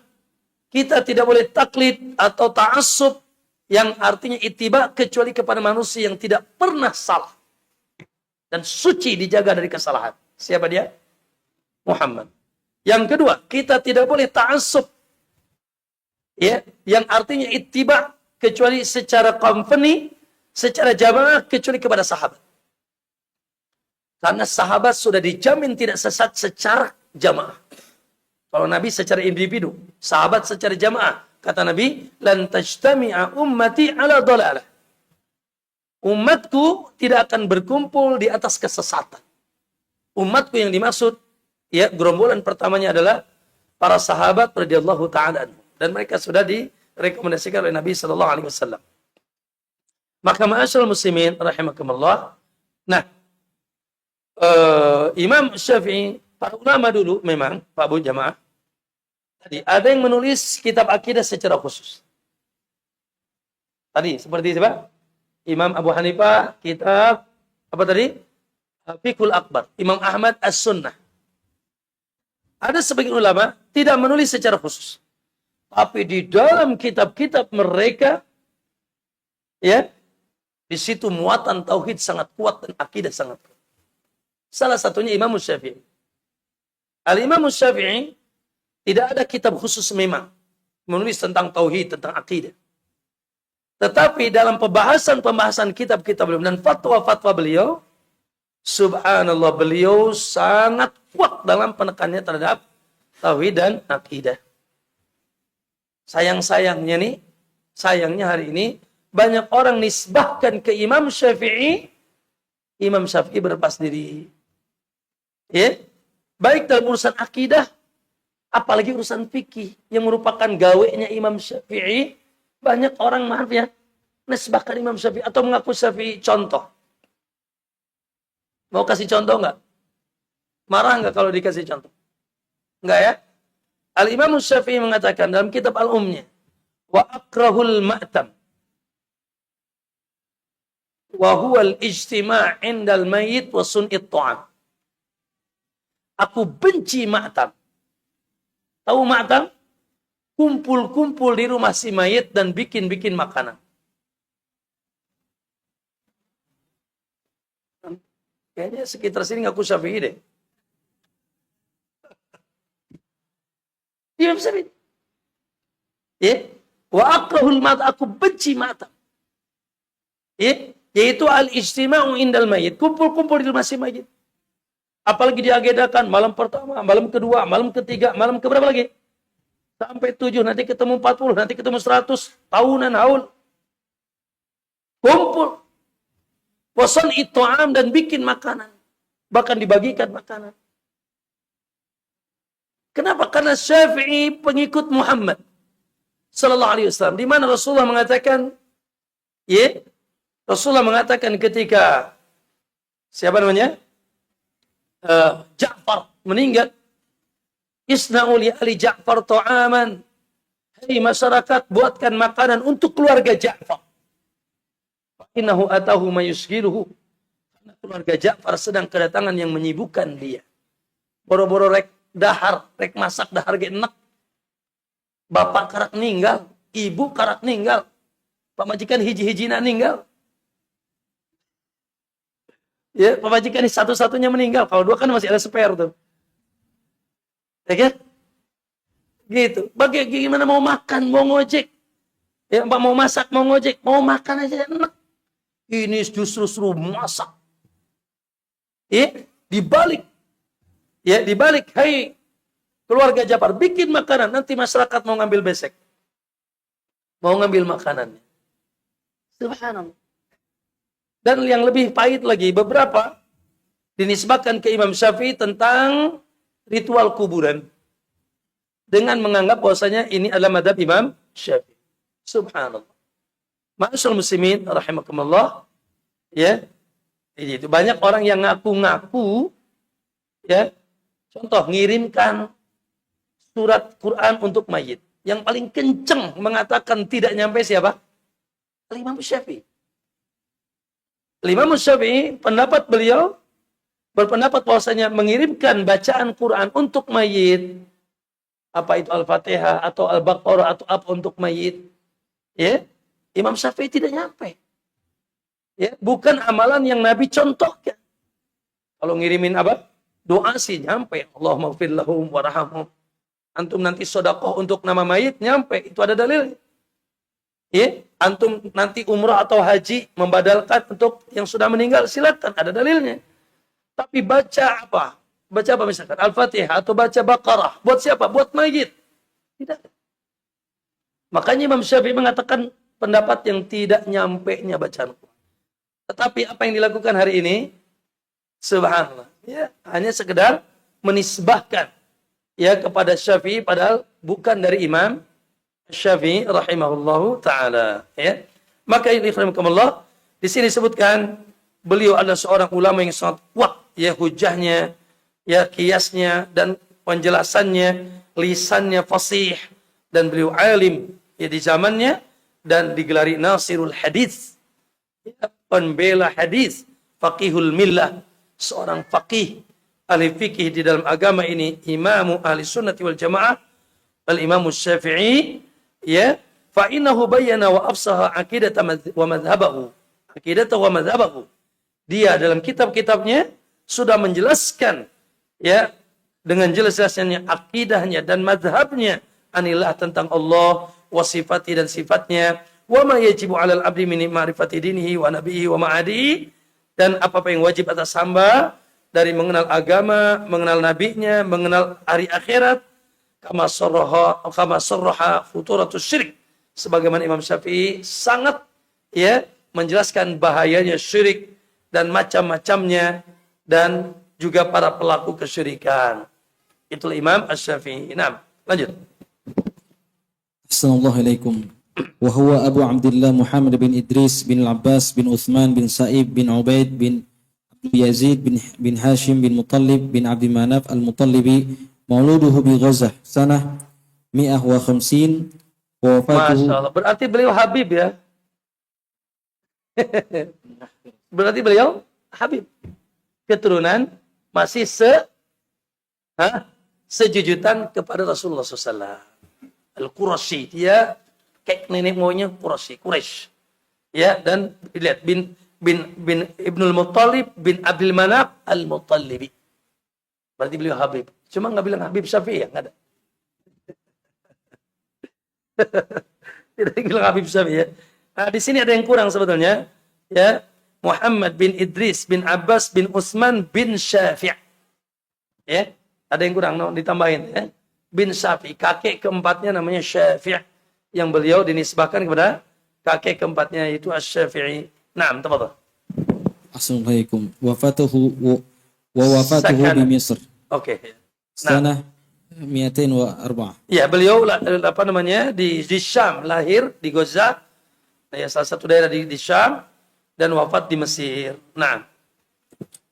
kita tidak boleh taklid atau ta'assub yang artinya ittiba kecuali kepada manusia yang tidak pernah salah. Dan suci dijaga dari kesalahan. Siapa dia? Muhammad. Yang kedua, kita tidak boleh ta'assub. Ya, yang artinya ittiba kecuali secara company, secara jamaah kecuali kepada sahabat. Karena sahabat sudah dijamin tidak sesat secara jamaah. Kalau Nabi secara individu, sahabat secara jamaah. Kata Nabi, lan tajtami'a ummati ala dhalalah. Umatku tidak akan berkumpul di atas kesesatan. Umatku yang dimaksud, ya, gerombolan pertamanya adalah para sahabat radhiyallahu ta'ala anhum. Dan mereka sudah direkomendasikan oleh Nabi sallallahu alaihi wasallam. Maka ma'asyiral muslimin rahimakumullah. Nah, Imam Syafi'i, para ulama dulu memang, Pak Bu jamaah, tadi ada yang menulis kitab akidah secara khusus. Tadi seperti siapa? Imam Abu Hanifah kitab apa tadi? Fiqhul Akbar. Imam Ahmad As-Sunnah. Ada sebagian ulama tidak menulis secara khusus. Tapi di dalam kitab-kitab mereka, ya, di situ muatan tauhid sangat kuat dan akidah sangat kuat. Salah satunya Imam Syafi'i. Al-Imam Syafi'i tidak ada kitab khusus memang menulis tentang tauhid, tentang akidah. Tetapi dalam pembahasan kitab-kitab beliau dan fatwa-fatwa beliau, subhanallah, beliau sangat kuat dalam penekanannya terhadap tauhid dan akidah. Sayangnya hari ini banyak orang nisbahkan ke Imam Syafi'i berlepas diri. Ya, baik dalam urusan akidah, apalagi urusan fikih yang merupakan gawenya Imam Syafi'i. Banyak orang, maaf ya, nisbahkan Imam Syafi'i atau mengaku Syafi'i contoh. Mau kasih contoh nggak? Marah nggak kalau dikasih contoh? Nggak ya? Al-Imam Syafi'i mengatakan dalam kitab Al-Umnya, wa akrahul ma'tam wa huwa al-ijtima' indal mayyit wa sun'it ta'am. Aku benci ma'tam. Tahu ma'tam? Kumpul-kumpul di rumah si mayit dan bikin-bikin makanan. Kayaknya sekitar sini ngaku Syafi'i deh. Imam Syafi'i. Ya, wa akrahul ma'tam, aku benci ma'tam. Ya, yaitu al-ijtima'u indal mayit, kumpul-kumpul di rumah si mayit. Apalagi diagendakan malam pertama, malam kedua, malam ketiga, malam keberapa lagi? Sampai 7, nanti ketemu 40, nanti ketemu 100, tahunan, haul. Kumpul. Wasan it'am, dan bikin makanan. Bahkan dibagikan makanan. Kenapa? Karena Syafi'i pengikut Muhammad sallallahu alaihi wasallam. Di mana Rasulullah mengatakan, ya, Rasulullah mengatakan ketika siapa namanya? Ja'far meninggal, isna'u li ali Ja'far ta'aman. Hei masyarakat, buatkan makanan untuk keluarga Ja'far. Innahu atahu mayusghiruhu. Karena keluarga Ja'far sedang kedatangan yang menyibukkan dia. Boro-boro rek dahar, rek masak dahar ge enak. Bapak karak ninggal, ibu karak ninggal. Pamajikan hiji-hijina ninggal. Ya, pemajikan ini satu-satunya meninggal. Kalau dua kan masih ada spare tuh. Ya kan? Gitu. Bagaimana mau makan, mau ngojek. Ya, mau masak, mau ngojek, mau makan aja enak. Ini justru masak. Ya, dibalik. Ya, dibalik. Hai, keluarga Ja'far, bikin makanan. Nanti masyarakat mau ngambil besek. Mau ngambil makanannya. Subhanallah. Dan yang lebih pahit lagi, beberapa dinisbahkan ke Imam Syafi'i tentang ritual kuburan. Dengan menganggap bahwasanya ini adalah madhab Imam Syafi'i. Subhanallah. Ma'asyarul muslimin, rahimakumullah. Ya, itu banyak orang yang ngaku-ngaku, ya, contoh ngirimkan surat Quran untuk mayit. Yang paling kenceng mengatakan tidak nyampe siapa? Imam Syafi'i. Imam Syafi'i, pendapat beliau berpendapat bahwasanya mengirimkan bacaan Quran untuk mayit, apa itu Al-Fatihah atau Al-Baqarah atau apa untuk mayit, ya, Imam Syafi'i tidak nyampe. Ya, bukan amalan yang Nabi contohkan. Kalau ngirimin apa? Doa sih nyampe. Allahumma ighfir lahum warhamhum. Antum nanti sedekah untuk nama mayit nyampe, itu ada dalilnya. Ya, antum nanti umrah atau haji membadalkan untuk yang sudah meninggal, silakan, ada dalilnya. Tapi baca apa? Baca apa misalkan? Al-Fatihah atau baca Baqarah. Buat siapa? Buat mayit. Tidak. Makanya Imam Syafi'i mengatakan pendapat yang tidak nyampe-nya bacaan Quran. Tetapi apa yang dilakukan hari ini? Subhanallah. Ya, hanya sekedar menisbahkan ya kepada Syafi'i padahal bukan dari Imam Syafi'i rahimahullahu taala, ya. Maka ini rahimahumullah, di sini disebutkan beliau adalah seorang ulama yang sangat kuat ya hujahnya, ya kiasnya dan penjelasannya, lisannya fasih dan beliau alim ya di zamannya dan digelari Nasirul Hadis, ya, pembela hadis, faqihul millah, seorang faqih ahli fikih di dalam agama ini, imamu ahli sunnati wal jamaah, al-Imam Syafi'i. Ya, fa innahu bayyana wa afsaha aqidata wa madhhabahu. Aqidata wa madhhabahu. Dia dalam kitab-kitabnya sudah menjelaskan ya dengan jelas-jelasnya akidahnya dan madhabnya anillah tentang Allah wa sifati dan sifatnya, wa ma yajibu 'alal 'abdi min ma'rifati dinihi wa nabiyhi wa ma'adihi, dan apa-apa yang wajib atas hamba dari mengenal agama, mengenal nabinya, mengenal hari akhirat, kama sarraha futuratus syirik, sebagaimana Imam Syafi'i sangat ya menjelaskan bahayanya syirik dan macam-macamnya dan juga para pelaku kesyirikan. Itulah Imam Asy-Syafi'i. Nah, lanjut. Assalamualaikum. Wa huwa Abu Abdullah Muhammad bin Idris bin Al-Abbas bin Uthman bin Sa'ib bin Ubaid bin Yazid bin Hashim bin Muttalib bin Abdi Manaf al-Muttalibi, mauluduhu bi Ghazah sanah 150 wa wafatuhu. Masya Allah, berarti beliau Habib ya. Berarti beliau Habib, keturunan masih sejujutan kepada Rasulullah SAW. Al-Qurashi, dia kayak nenek moyangnya Quraisy. Ya, dan lihat bin Ibnul Muttalib bin Abdul Manaf al-Muttalibi. Berarti beliau Habib. Cuma nggak bilang Habib Syafi'i ya, nggak ada. Tidak bilang Habib Syafi'i ya. Nah, di sini ada yang kurang sebetulnya. Ya, Muhammad bin Idris bin Abbas bin Utsman bin Syafi'. Ya, ada yang kurang, no, ditambahin ya. Bin Syafi', kakek keempatnya namanya Syafi', yang beliau dinisbahkan kepada kakek keempatnya itu Asy-Syafi'i. Naam, tafadhal. Assalamualaikum. Wafatuhu bi Misr. Oke. Sanah 204. Ya, beliau apa namanya di Syam, lahir di Gaza, ya, salah satu daerah di Syam, dan wafat di Mesir. Nah.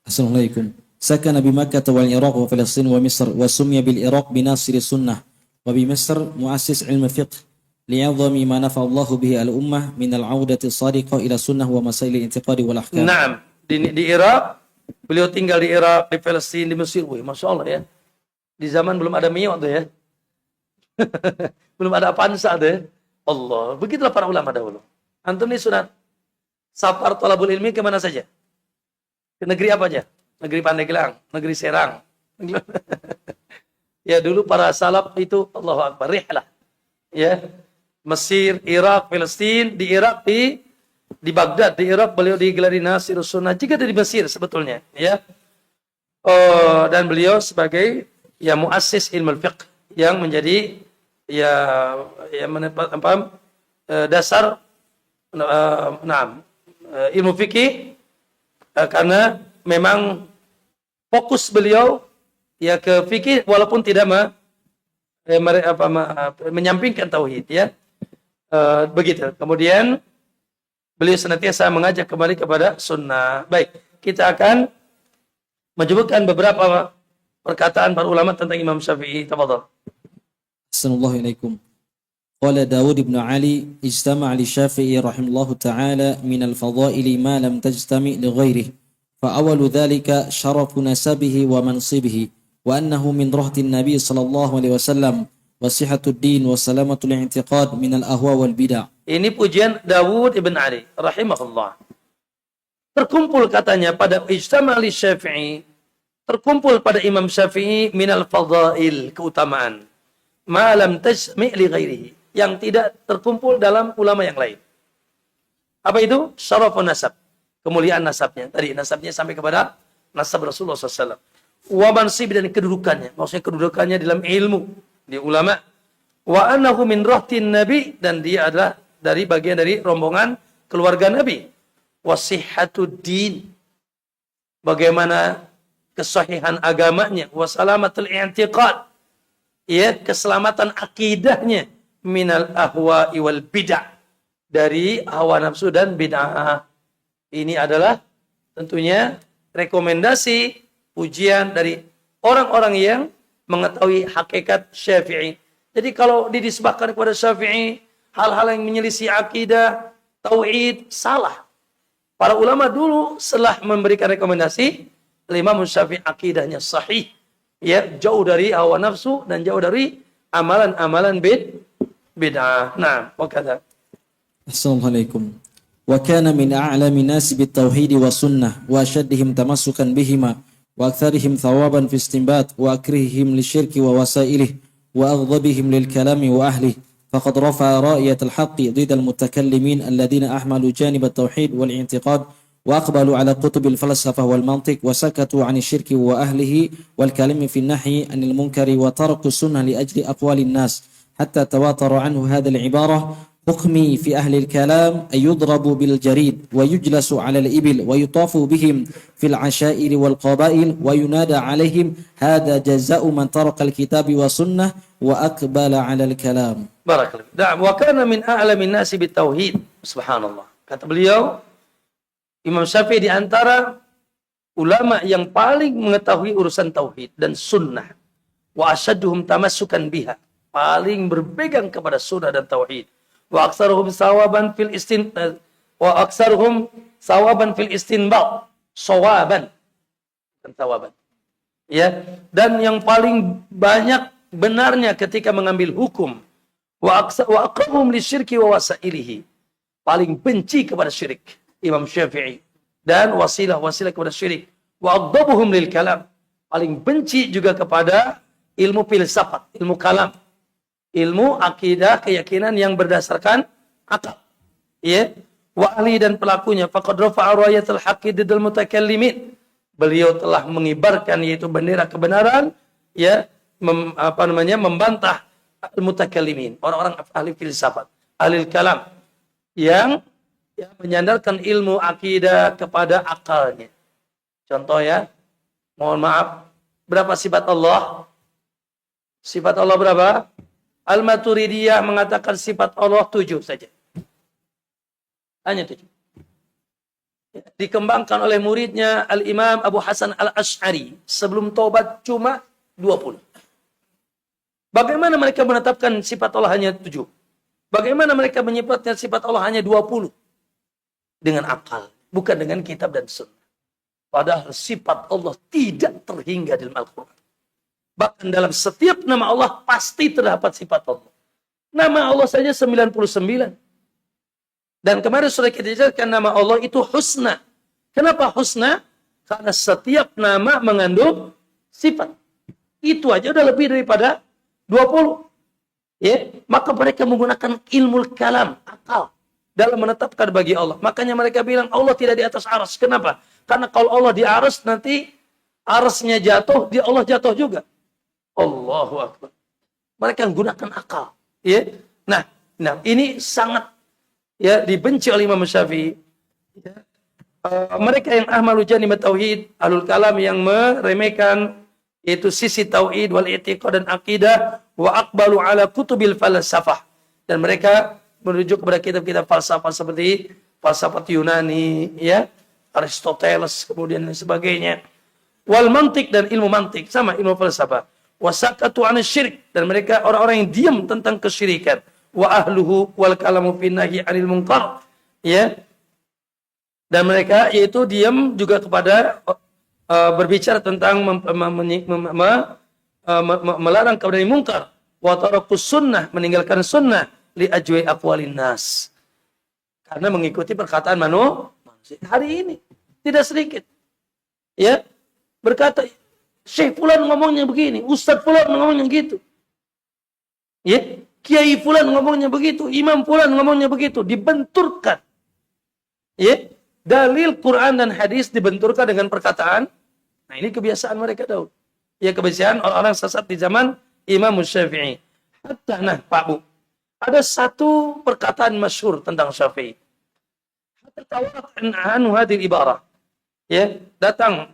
Assalamualaikum. Sakana bi Makkah wal Iraq wa Palestin wa Misr wa sumya bil Iraq bi Nasir sunnah wa bi Misr muassis ilm fiqh li'azami ma nafa Allah bihi al-ummah min al-'audati as-sadiqah ila sunnah wa masail al-i'tiqad wal ahkam. Naam, di Irak, beliau tinggal di Irak, di Palestina, di Mesir. Wih, Masya Allah ya. Di zaman belum ada miyot tuh ya. Belum ada Avanza tuh ya. Allah, begitulah para ulama dahulu. Antum ini sunat safar thalabul ilmi kemana saja? Negeri apa aja? Negeri Pandeglang, negeri Serang. Ya dulu para salaf itu Allahu Akbar, rihlah. Ya. Mesir, Irak, Palestina, di Irak di Baghdad, di Irak beliau digelari Nasirus Sunnah, juga dari Mesir sebetulnya, ya. Dan beliau sebagai ya muassis ilmu fiqh yang menjadi dasar ilmu fikih, karena memang fokus beliau ya ke fikih walaupun tidak menyampingkan tauhid, ya. Begitu. Kemudian beliau senantiasa mengajak kembali kepada sunnah. Baik, kita akan menyebutkan beberapa perkataan para ulama tentang Imam Syafi'i. Tafadhal. Assalamualaikum alaikum. Qala Dawud ibn Ali ijtama'a li Syafi'i rahimahullahu ta'ala min al-fadaili ma lam tajtami' li ghairihi. Fa awwalu dhalika syarafu nasabihi wa mansibihi wa annahu min rahtin Nabi sallallahu alaihi wasallam wa sihatud din wa salamatul i'tiqad min al-ahwa wal bid'ah. Ini pujian Dawud ibn Ali rahimahullah. Terkumpul katanya pada ijtama' li Syafi'i, terkumpul pada Imam Syafi'i minal fadail, keutamaan, ma lam tajmi' li ghairihi, yang tidak terkumpul dalam ulama yang lain. Apa itu? Syarafun nasab, kemuliaan nasabnya. Tadi nasabnya sampai kepada nasab Rasulullah SAW. Wa mansib, dan kedudukannya, maksudnya kedudukannya dalam ilmu, di ulama. Wa annahu min rahtin Nabi, dan dia adalah dari bagian dari rombongan keluarga Nabi. Wa sihhatud din, bagaimana kesahihan agamanya. Wa salamatul i'tiqad, ya, keselamatan akidahnya. Minal ahwa'i wal bid'ah, dari hawa nafsu dan bid'ah. Ini adalah tentunya rekomendasi pujian dari orang-orang yang mengetahui hakikat Syafi'i. Jadi kalau dinisbahkan kepada Syafi'i hal-hal yang menyelisih akidah, tauhid, salah. Para ulama dulu setelah memberikan rekomendasi, Imam Syafi'i akidahnya sahih, ya, jauh dari hawa nafsu dan jauh dari amalan-amalan bid'ah. Nah, wakadha. Assalamualaikum. Wa kana min a'lami nasi bit tauhid wa sunnah wa ashaddihim tamassukan bihima wa aktharihim thawaban fi istinbat wa akrihihim lisyirki wa wasailih wa aghdabihim lil kalami wa ahlihi. فقد رفع راية الحق ضد المتكلمين الذين أحملوا جانب التوحيد والاعتقاد وأقبلوا على كتب الفلسفة والمنطق وسكتوا عن الشرك وأهله والكلام في النحي عن المنكر وتركوا السنة لأجل أقوال الناس حتى تواتر عنه هذا العبارة: حكمي في أهل الكلام أن يضربوا بالجريد ويجلس على الإبل ويطاف بهم في العشائر والقبائل وينادى عليهم هذا جزاء من ترك الكتاب والسنة وأقبل على الكلام. Barakallahu. Wa kana min a'lamin nasi bitauhid. Subhanallah. Kata beliau, Imam Syafi'i di antara ulama yang paling mengetahui urusan tauhid dan sunnah. Wa asyadduhum tamassukan biha, paling berpegang kepada sunnah dan tauhid. Wa aktsaruhum sawaban fil istinbat. Sawaban. Bukan sawaban. Ya, dan yang paling banyak benarnya ketika mengambil hukum. Wa aqrabhum lisyirki wa wasailihi, paling benci kepada syirik Imam Syafi'i, dan wasilah kepada syirik. Wa agdabuhum lil kalam, paling benci juga kepada ilmu filsafat, ilmu kalam, ilmu akidah, keyakinan yang berdasarkan akal. Ya, wa ahli, dan pelakunya. Faqad rafa'a rayatul haqqi diddal mutakallimin, beliau telah mengibarkan yaitu bendera kebenaran, ya, membantah al-mutakallimin, orang-orang ahli filsafat, ahli kalam yang menyandarkan ilmu akidah kepada akalnya. Contoh, ya, mohon maaf, berapa sifat Allah? Sifat Allah berapa? Al-Maturidiyah mengatakan sifat Allah 7 saja. Hanya 7. Dikembangkan oleh muridnya Al-Imam Abu Hasan Al-Asy'ari sebelum taubat cuma 20. Bagaimana mereka menetapkan sifat Allah hanya 7? Bagaimana mereka menyifatkan sifat Allah hanya 20? Dengan akal, bukan dengan kitab dan sunnah. Padahal sifat Allah tidak terhingga dalam Al-Quran. Bahkan dalam setiap nama Allah pasti terdapat sifat Allah. Nama Allah saja 99. Dan kemarin sudah kita jelaskan nama Allah itu husna. Kenapa husna? Karena setiap nama mengandung sifat. Itu aja udah lebih daripada 20. Ya, maka mereka menggunakan ilmu kalam, akal dalam menetapkan bagi Allah. Makanya mereka bilang Allah tidak di atas arsy. Kenapa? Karena kalau Allah di arsy nanti arsy-nya jatuh, dia Allah jatuh juga. Allahu Akbar. Mereka menggunakan akal. Ya. Nah, ini sangat ya dibenci oleh Imam Syafi'i. Ya. Mereka yang ahmalu janibat tauhid, ahlul kalam yang meremehkan yaitu sisi tauhid wal i'tiqad dan akidah, wa aqbalu ala kutubil falsafah, dan mereka merujuk kepada kitab-kitab falsafah seperti falsafat Yunani, ya, Aristoteles, kemudian dan sebagainya. Wal mantik, dan ilmu mantik, sama ilmu falsafah. Wasakatu 'an syirik, dan mereka orang-orang yang diam tentang kesyirikan. Wa ahluhu wal kalamu fi nahyi 'anil munkar, ya. Dan mereka yaitu diam juga kepada berbicara tentang melarang kepada yang mungkar. Wa tarakus sunnah, meninggalkan sunnah, li ajwi aqwalin nas, karena mengikuti perkataan manusia. Hari ini tidak sedikit ya berkata Syekh fulan ngomongnya begini, Ustadz fulan ngomongnya gitu, ya, Kiai fulan ngomongnya begitu, Imam fulan ngomongnya begitu, dibenturkan, ya, dalil Quran dan hadis dibenturkan dengan perkataan. Nah, ini kebiasaan mereka dahulu. Ya, kebiasaan orang-orang sesat di zaman Imam Syafi'i. Hatta, nah Pak Bu, ada satu perkataan masyhur tentang Syafi'i. Hatta tawaqan anhu hadhihi ibarah. Ya, datang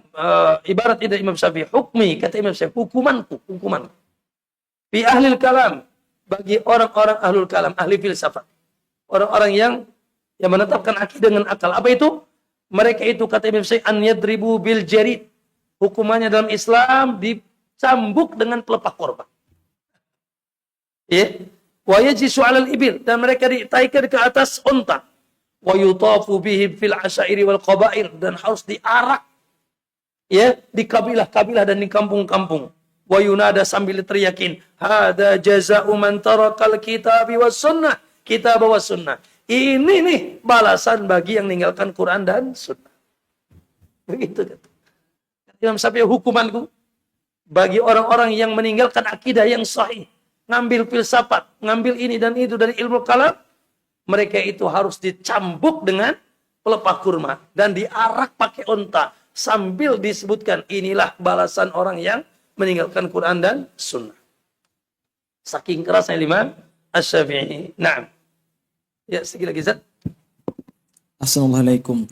ibarat dari Imam Syafi'i, hukmi, kata Imam Syafi'i, hukumanku. Fi ahlil kalam, bagi orang-orang ahlul kalam, ahli filsafat. Orang-orang yang menetapkan akidah dengan akal. Apa itu? Mereka itu, kata Imam Syafi'i, an yadribu bil jarid. Hukumannya dalam Islam dicambuk dengan pelepah korban. Ya, wa yajlisu 'alal ibil, dan mereka ditaikan ke atas unta. Wa yutafu bihim fil asyairi wal qabail, dan harus diarak ya di kabilah-kabilah dan di kampung-kampung. Wa yunada, sambil teriakin, hada jazaa'u man tarakal kitabi was sunnah, kitab was sunnah. Ini nih balasan bagi yang meninggalkan Quran dan sunnah. Begitu kata Imam Syafi'i, hukumanku bagi orang-orang yang meninggalkan akidah yang sahih, ngambil filsafat, ngambil ini dan itu dari ilmu kalam, mereka itu harus dicambuk dengan pelepah kurma dan diarak pakai unta, sambil disebutkan inilah balasan orang yang meninggalkan Quran dan sunnah. Saking kerasnya Imam Asy-Syafi'i. Naam. Ya, sekali lagi Zat. Assalamualaikum.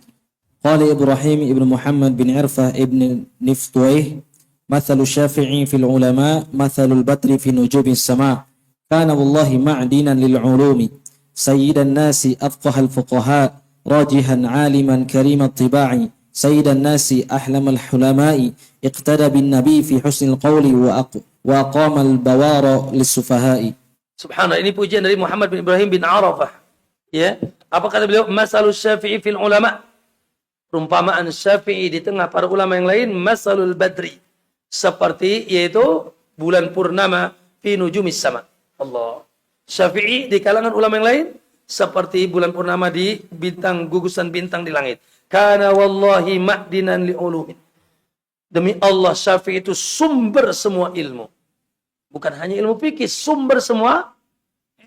Qala Ibrahim ibn Muhammad bin Irfah ibn Niftuih, mathalu Syafi'i fil ulama, mathalul batri fi nujubis sama. Kana wallahi ma'dinan lil ulumi, sayyidan nasi afqahal fuqaha, rajihan aliman karimat tiba'i, sayyidan nasi ahlamal hulama'i, iqtada bin nabi fi husnil qawli wa aqamal bawara lis-sufaha'i. Subhanallah, ini pujian dari Muhammad bin Ibrahim bin Arafah. Ya, apa kata beliau? Masalul Syafi'i fil ulama, perumpamaan Syafi'i di tengah para ulama yang lain, masalul badri, seperti yaitu bulan purnama fi nujumis sama. Allah. Syafi'i di kalangan ulama yang lain seperti bulan purnama di bintang, gugusan bintang di langit. Kana wallahi ma'dinan li'ulumin. Demi Allah, Syafi'i itu sumber semua ilmu. Bukan hanya ilmu fikih, sumber semua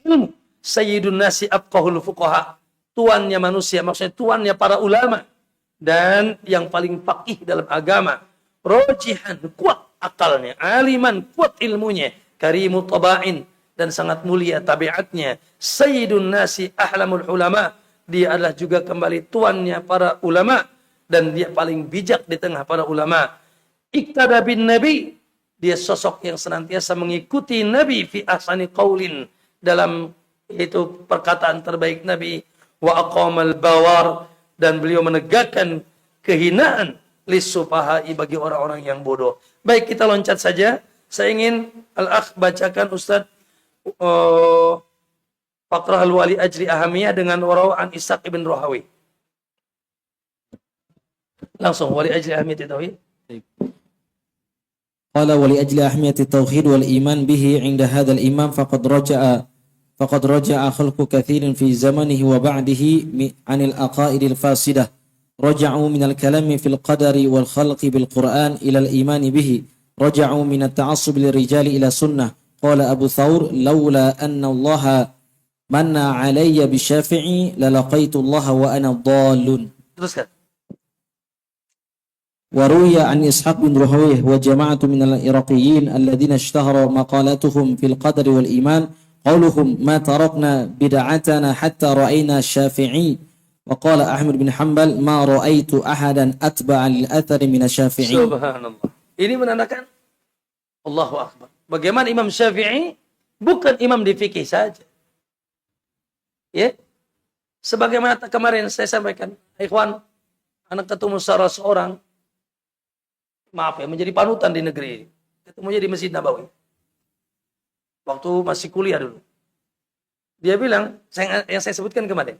ilmu. Sayyidun nasi abqahul fuqaha. Tuannya manusia, maksudnya tuannya para ulama. Dan yang paling faqih dalam agama. Rojihan, kuat akalnya. Aliman, kuat ilmunya. Karimu taba'in, dan sangat mulia tabiatnya. Sayyidun nasi ahlamul ulama. Dia adalah juga kembali tuannya para ulama. Dan dia paling bijak di tengah para ulama. Iktada bin nabi. Dia sosok yang senantiasa mengikuti Nabi fi ahsani qaulin, dalam itu perkataan terbaik Nabi. Wa aqamal bawar, dan beliau menegakkan kehinaan lis-sufaha'i, bagi orang-orang yang bodoh. Baik, kita loncat saja. Saya ingin al-akh bacakan Ustaz Faqrah al-Wali Ajli Ahamiyah dengan warawa'an Ishaq ibn Rahawi. Langsung Wali Ajli Ahamiyah Tauhid. Qala wa li ajli ahmiyati tauhid wal iman bihi 'inda hadzal imam faqad raja'a khalqu katsirin fi zamanihi wa ba'dihi 'anil aqaidil fasidah رجعوا من الكلام في القدر والخلق بالقرآن إلى الإيمان به رجعوا من التعصب للرجال إلى سنة قال أبو ثور لولا أن الله من علي بالشافعي للقيت الله وأنا ضال. Teruskan. وروي عن إسحاق بن راهويه وجماعة من العراقيين الذين اشتهر مقالاتهم في القدر والإيمان قولهم ما تركنا بدعتنا حتى رأينا الشافعي. وقال أحمد بن حنبل ما رأيت أحدا أتبع للأثر من الشافعي. Subhanallah. Ini menandakan Allahu Akbar. Bagaimana Imam Syafi'i bukan imam di fikih saja. Ya. Sebagaimana kemarin saya sampaikan, ikhwan, anak ketemu salah seorang, maaf ya, menjadi panutan di negeri ini. Ketemunya di Masjid Nabawi. Waktu masih kuliah dulu. Dia bilang, yang saya sebutkan kemarin.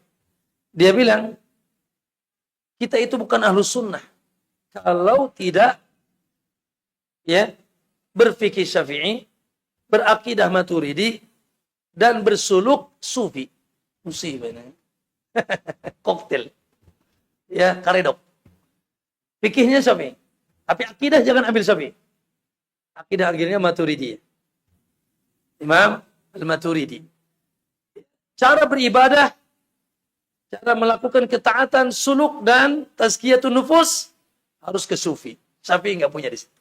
Dia bilang, kita itu bukan ahlus sunnah. Kalau tidak ya berfikih Syafi'i, berakidah Maturidi, dan bersuluk Sufi. Musibah ini. Koktel. Ya, karedok. Fikihnya Syafi'i. Tapi akidah jangan ambil Syafi'i. Akidah akhirnya Maturidi. Imam Al-Maturidi. Cara beribadah, cara melakukan ketaatan, suluk dan tazkiyatun nufus harus ke Sufi. Syafi'i enggak punya di situ.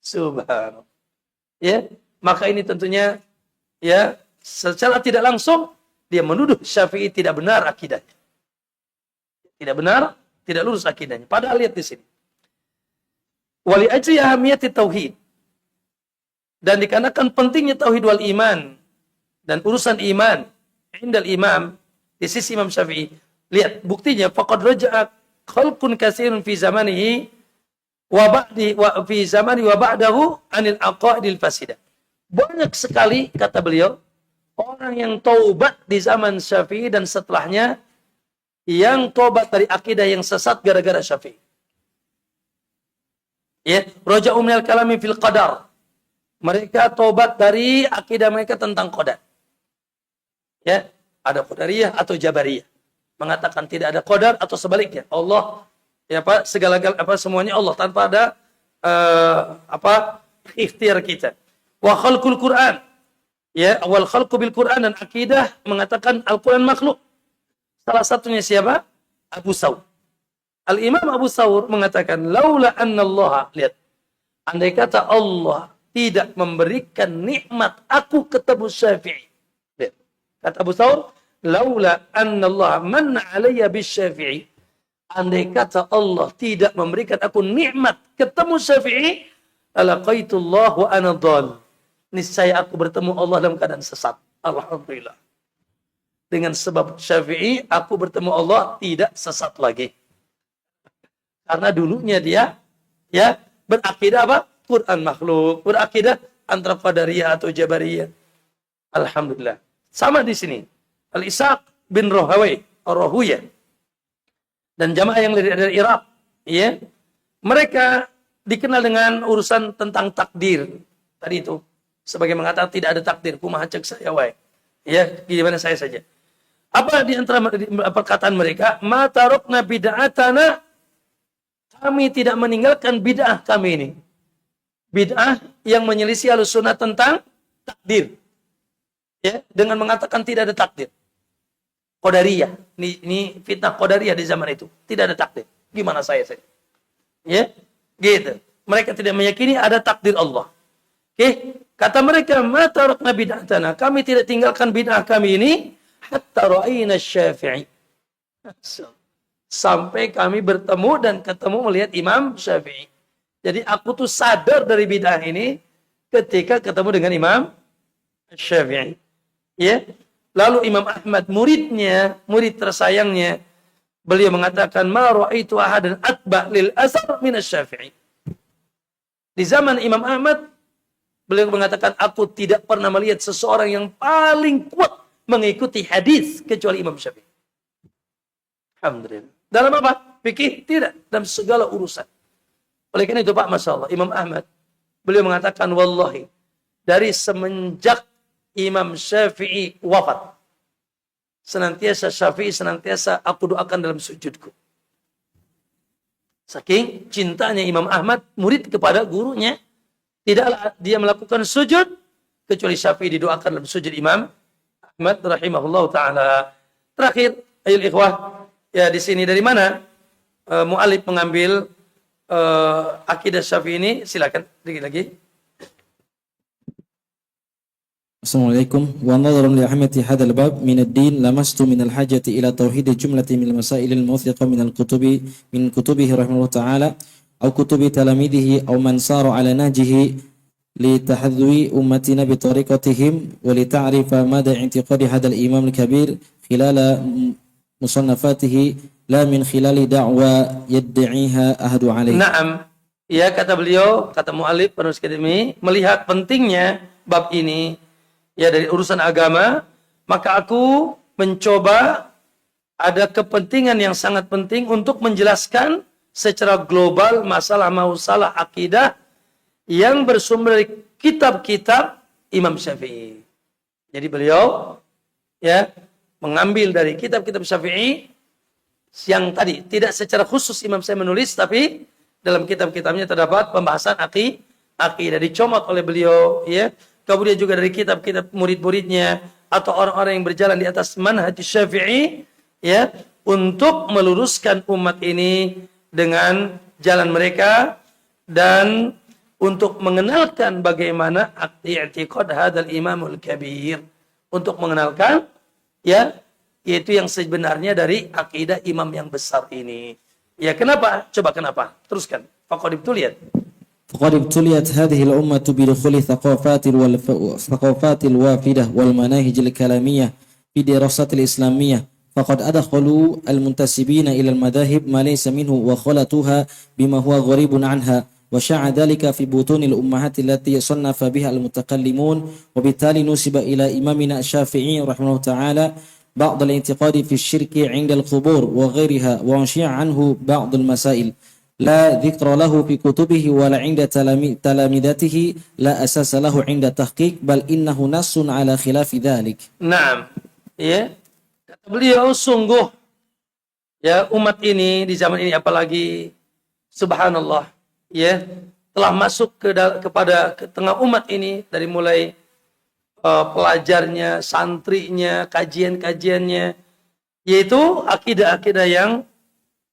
Subhanallah. Ya, maka ini tentunya ya secara tidak langsung dia menuduh Syafi'i tidak benar akidahnya. Tidak benar, tidak lurus akidahnya. Padahal lihat di sini. Wali ajri ahamiyati tauhid. Dan dikarenakan pentingnya tauhid wal iman dan urusan iman indal imam di sisi Imam Syafi'i. Lihat buktinya faqad raja'a khalqun katsirun fi zamanihi wa ba'di wa fi zamani wa ba'dahu anil aqaidil fasidah. Banyak sekali kata beliau orang yang taubat di zaman Syafi'i dan setelahnya yang taubat dari akidah yang sesat gara-gara Syafi'i. Ya, raja'u minal kalami fil qadar. Mereka taubat dari akidah mereka tentang qadar. Ya, ada qadariyah atau jabariyah. Mengatakan tidak ada qadar atau sebaliknya. Allah ya apa segala apa semuanya Allah tanpa ada ikhtiar kita. Wa khalqul Quran. Ya, awal khalqu bil Quran dan akidah mengatakan Al-Quran makhluk. Salah satunya siapa? Abu Thawr. Al-Imam Abu Thawr mengatakan laula annallaha, lihat, andai kata Allah tidak memberikan nikmat aku ketemu Syafi'i. Lihat. Kata Abu Thawr, laula annallaha manna alayya bisyafi'i. Andai kata Allah tidak memberikan aku nikmat ketemu Syafi'i, alaqaitullah wa ana dhal. Niscaya aku bertemu Allah dalam keadaan sesat. Alhamdulillah. Dengan sebab Syafi'i, aku bertemu Allah tidak sesat lagi. Karena dulunya dia ya berakidah apa? Quran makhluk, berakidah antara Qadariyah atau Jabariyah. Alhamdulillah. Sama di sini. Al-Ishaq bin Rahawiyah dan jamaah yang dari Irak, ya. Mereka dikenal dengan urusan tentang takdir. Tadi itu sebagai mengatakan tidak ada takdir, kumaha cek saya wae. Ya, gimana saya saja. Apa di antara perkataan mereka? Ma tarokna bid'atana, kami tidak meninggalkan bid'ah kami ini. Bid'ah yang menyelisih Ahlussunnah tentang takdir. Ya, dengan mengatakan tidak ada takdir. Qadariyah. Ini fitnah Qadariyah di zaman itu. Tidak ada takdir. Gimana saya saja? Ya, gitu. Mereka tidak meyakini ada takdir Allah. Oke, kata mereka, ma tarakna bid'atana, kami tidak tinggalkan bid'ah kami ini hatta ra'ayna Syafi'i. Sampai kami bertemu dan ketemu melihat Imam Syafi'i. Jadi aku tuh sadar dari bid'ah ini ketika ketemu dengan Imam Syafi'i. Ya. Lalu Imam Ahmad, murid tersayangnya, beliau mengatakan, ma ra'aitu ahadan atba' lil asar min asy-Syafi'i. Di zaman Imam Ahmad, beliau mengatakan, aku tidak pernah melihat seseorang yang paling kuat mengikuti hadis kecuali Imam Syafi'i. Alhamdulillah. Dalam apa? Fikih? Tidak. Dalam segala urusan. Oleh karena itu Pak, Masya Allah, Imam Ahmad, beliau mengatakan, wallahi, dari semenjak Imam Syafi'i wafat, senantiasa Syafi'i, senantiasa aku doakan dalam sujudku. Saking cintanya Imam Ahmad murid kepada gurunya, tidaklah dia melakukan sujud kecuali Syafi'i didoakan dalam sujud Imam Ahmad rahimahullah taala. Terakhir, ayol ikhwah, ya di sini dari mana mu'alif mengambil akidah Syafi'i ini? Silakan dikit lagi. Assalamualaikum. Wa nadharan li ahmiyati hadzal bab min ad-din lamastu min al-hajati ila tauhid jumlati min al-masail al-muthiqa min al-kutubi min kutubihi rahimahullah ta'ala aw kutubi talamidihi aw man sara ala nahjihi li tahdhui ummatina bi tariqatihim wa li ta'rifa mada i'tiqadi hadzal imam al-kabir khilala musannafatihi la min khilali da'wa yad'iha ahadu alaihi. Naam. Ya, kata beliau, kata mu'alif penulis akademi, melihat pentingnya bab ini ya dari urusan agama, maka aku mencoba ada kepentingan yang sangat penting untuk menjelaskan secara global masalah akidah yang bersumber dari kitab-kitab Imam Syafi'i. Jadi beliau ya mengambil dari kitab-kitab Syafi'i yang tadi tidak secara khusus Imam Syafi'i menulis, tapi dalam kitab-kitabnya terdapat pembahasan akidah dicomot oleh beliau ya. Kemudian juga dari kitab-kitab murid-muridnya atau orang-orang yang berjalan di atas manhaj Syafi'i ya, untuk meluruskan umat ini dengan jalan mereka dan untuk mengenalkan bagaimana i'tiqad hadzal imamul kabir, untuk mengenalkan ya yaitu yang sebenarnya dari akidah imam yang besar ini. Ya, kenapa? Coba kenapa? Teruskan. Faqad ibtuliyat. فقد ابتليت هذه الأمة بدخول الثقافات الوافدة والمناهج الكلامية في دراسات الإسلامية، فقد أدخلوا المنتسبين إلى المذاهب ما ليس منه وخلطوها بما هو غريب عنها، وشاع ذلك في بطون الأمهات التي صنف بها المتكلمون، وبالتالي نسب إلى إمامنا الشافعي رحمه الله تعالى بعض الانتقاد في الشرك عند القبور وغيرها، وأنشئ عنه بعض المسائل لا ذكر له في كتبه ولا عند تلامذته، لا أساس له عند تحقيق، بل إنه نص على خلاف ذلك. Naam. Ya. Kata beliau, sungguh ya umat ini di zaman ini apalagi subhanallah ya telah masuk kepada tengah umat ini dari mulai pelajarnya, santrinya, kajian-kajiannya, yaitu akidah-akidah yang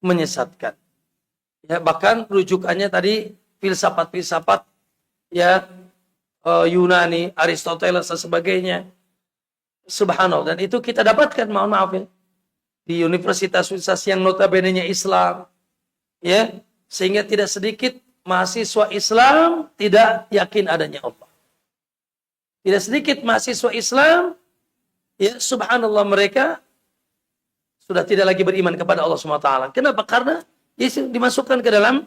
menyesatkan. Ya, bahkan rujukannya tadi filsafat-filsafat ya Yunani, Aristoteles dan sebagainya. Subhanallah. Dan itu kita dapatkan, mohon maaf ya, di universitas-universitas yang notabene-nya Islam. Ya, sehingga tidak sedikit mahasiswa Islam tidak yakin adanya Allah. Tidak sedikit mahasiswa Islam ya subhanallah mereka sudah tidak lagi beriman kepada Allah SWT. Kenapa? Karena dimasukkan ke dalam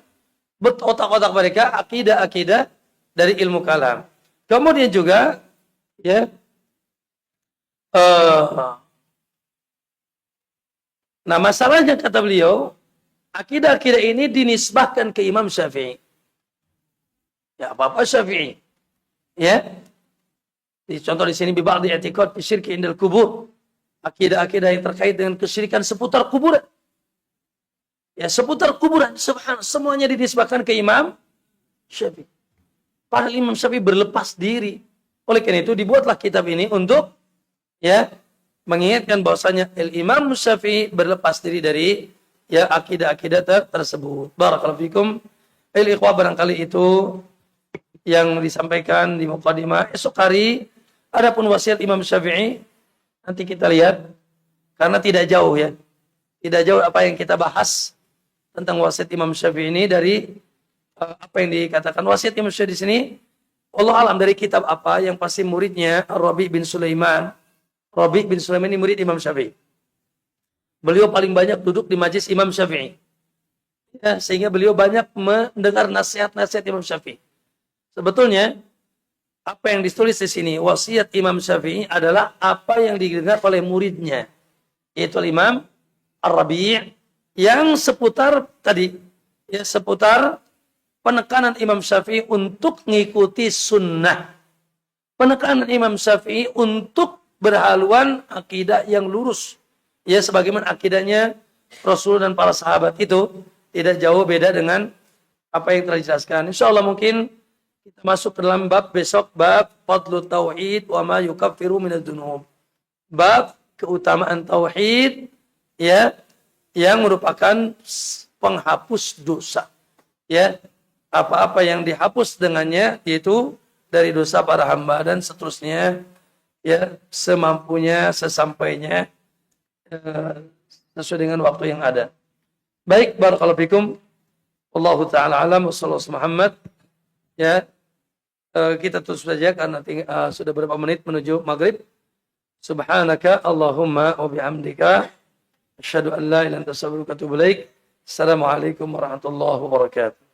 otak-otak mereka akidah-akidah dari ilmu kalam. Kemudian juga ya nah masalahnya kata beliau, akidah-akidah ini dinisbahkan ke Imam Syafi'i. Ya, apa-apa Syafi'i. Ya. Contoh di sini biba'di i'tiqad fi syirki indal kubur. Akidah-akidah yang terkait dengan kesyirikan seputar kuburan. Ya, seputar kuburan, subhanallah, semuanya dinisbahkan ke Imam Syafi'i. Padahal Imam Syafi'i berlepas diri. Oleh karena itu dibuatlah kitab ini untuk ya mengingatkan bahwasanya Imam Syafi'i berlepas diri dari ya akidah-akidah tersebut. Barakallahu fikum. Ikhwah, barangkali itu yang disampaikan di mukadimah. Esok hari adapun wasiat Imam Syafi'i nanti kita lihat karena tidak jauh ya. Tidak jauh apa yang kita bahas tentang wasiat Imam Syafi'i ini dari apa yang dikatakan wasiat Imam Syafi'i di sini. Allah alam dari kitab apa yang pasti muridnya Rabi bin Sulaiman. Rabi bin Sulaiman ini murid Imam Syafi'i. Beliau paling banyak duduk di majlis Imam Syafi'i. Ya, sehingga beliau banyak mendengar nasihat-nasihat Imam Syafi'i. Sebetulnya apa yang ditulis di sini wasiat Imam Syafi'i adalah apa yang didengar oleh muridnya, yaitu Imam Ar-Rabi' yang seputar tadi ya seputar penekanan Imam Syafi'i untuk mengikuti sunnah, penekanan Imam Syafi'i untuk berhaluan akidah yang lurus ya sebagaimana akidahnya Rasul dan para sahabat itu tidak jauh beda dengan apa yang telah dijelaskan. Insya Allah mungkin kita masuk ke dalam bab besok, bab fadlu tauhid wa ma yukaffiru minadz dzunub. Bab keutamaan tauhid ya yang merupakan penghapus dosa. Ya, apa-apa yang dihapus dengannya yaitu dari dosa para hamba dan seterusnya ya semampunya sesampainya sesuai dengan waktu yang ada. Baik, barakallahu fikum. Wallahu taala alam wa sallallahu Muhammad. Ya, kita tutup saja karena sudah berapa menit menuju maghrib. Subhanaka Allahumma wa bihamdika asyhadu an la ilaha illa anta astaghfiruka wa atubu ilaik. Assalamualaikum warahmatullahi wabarakatuh.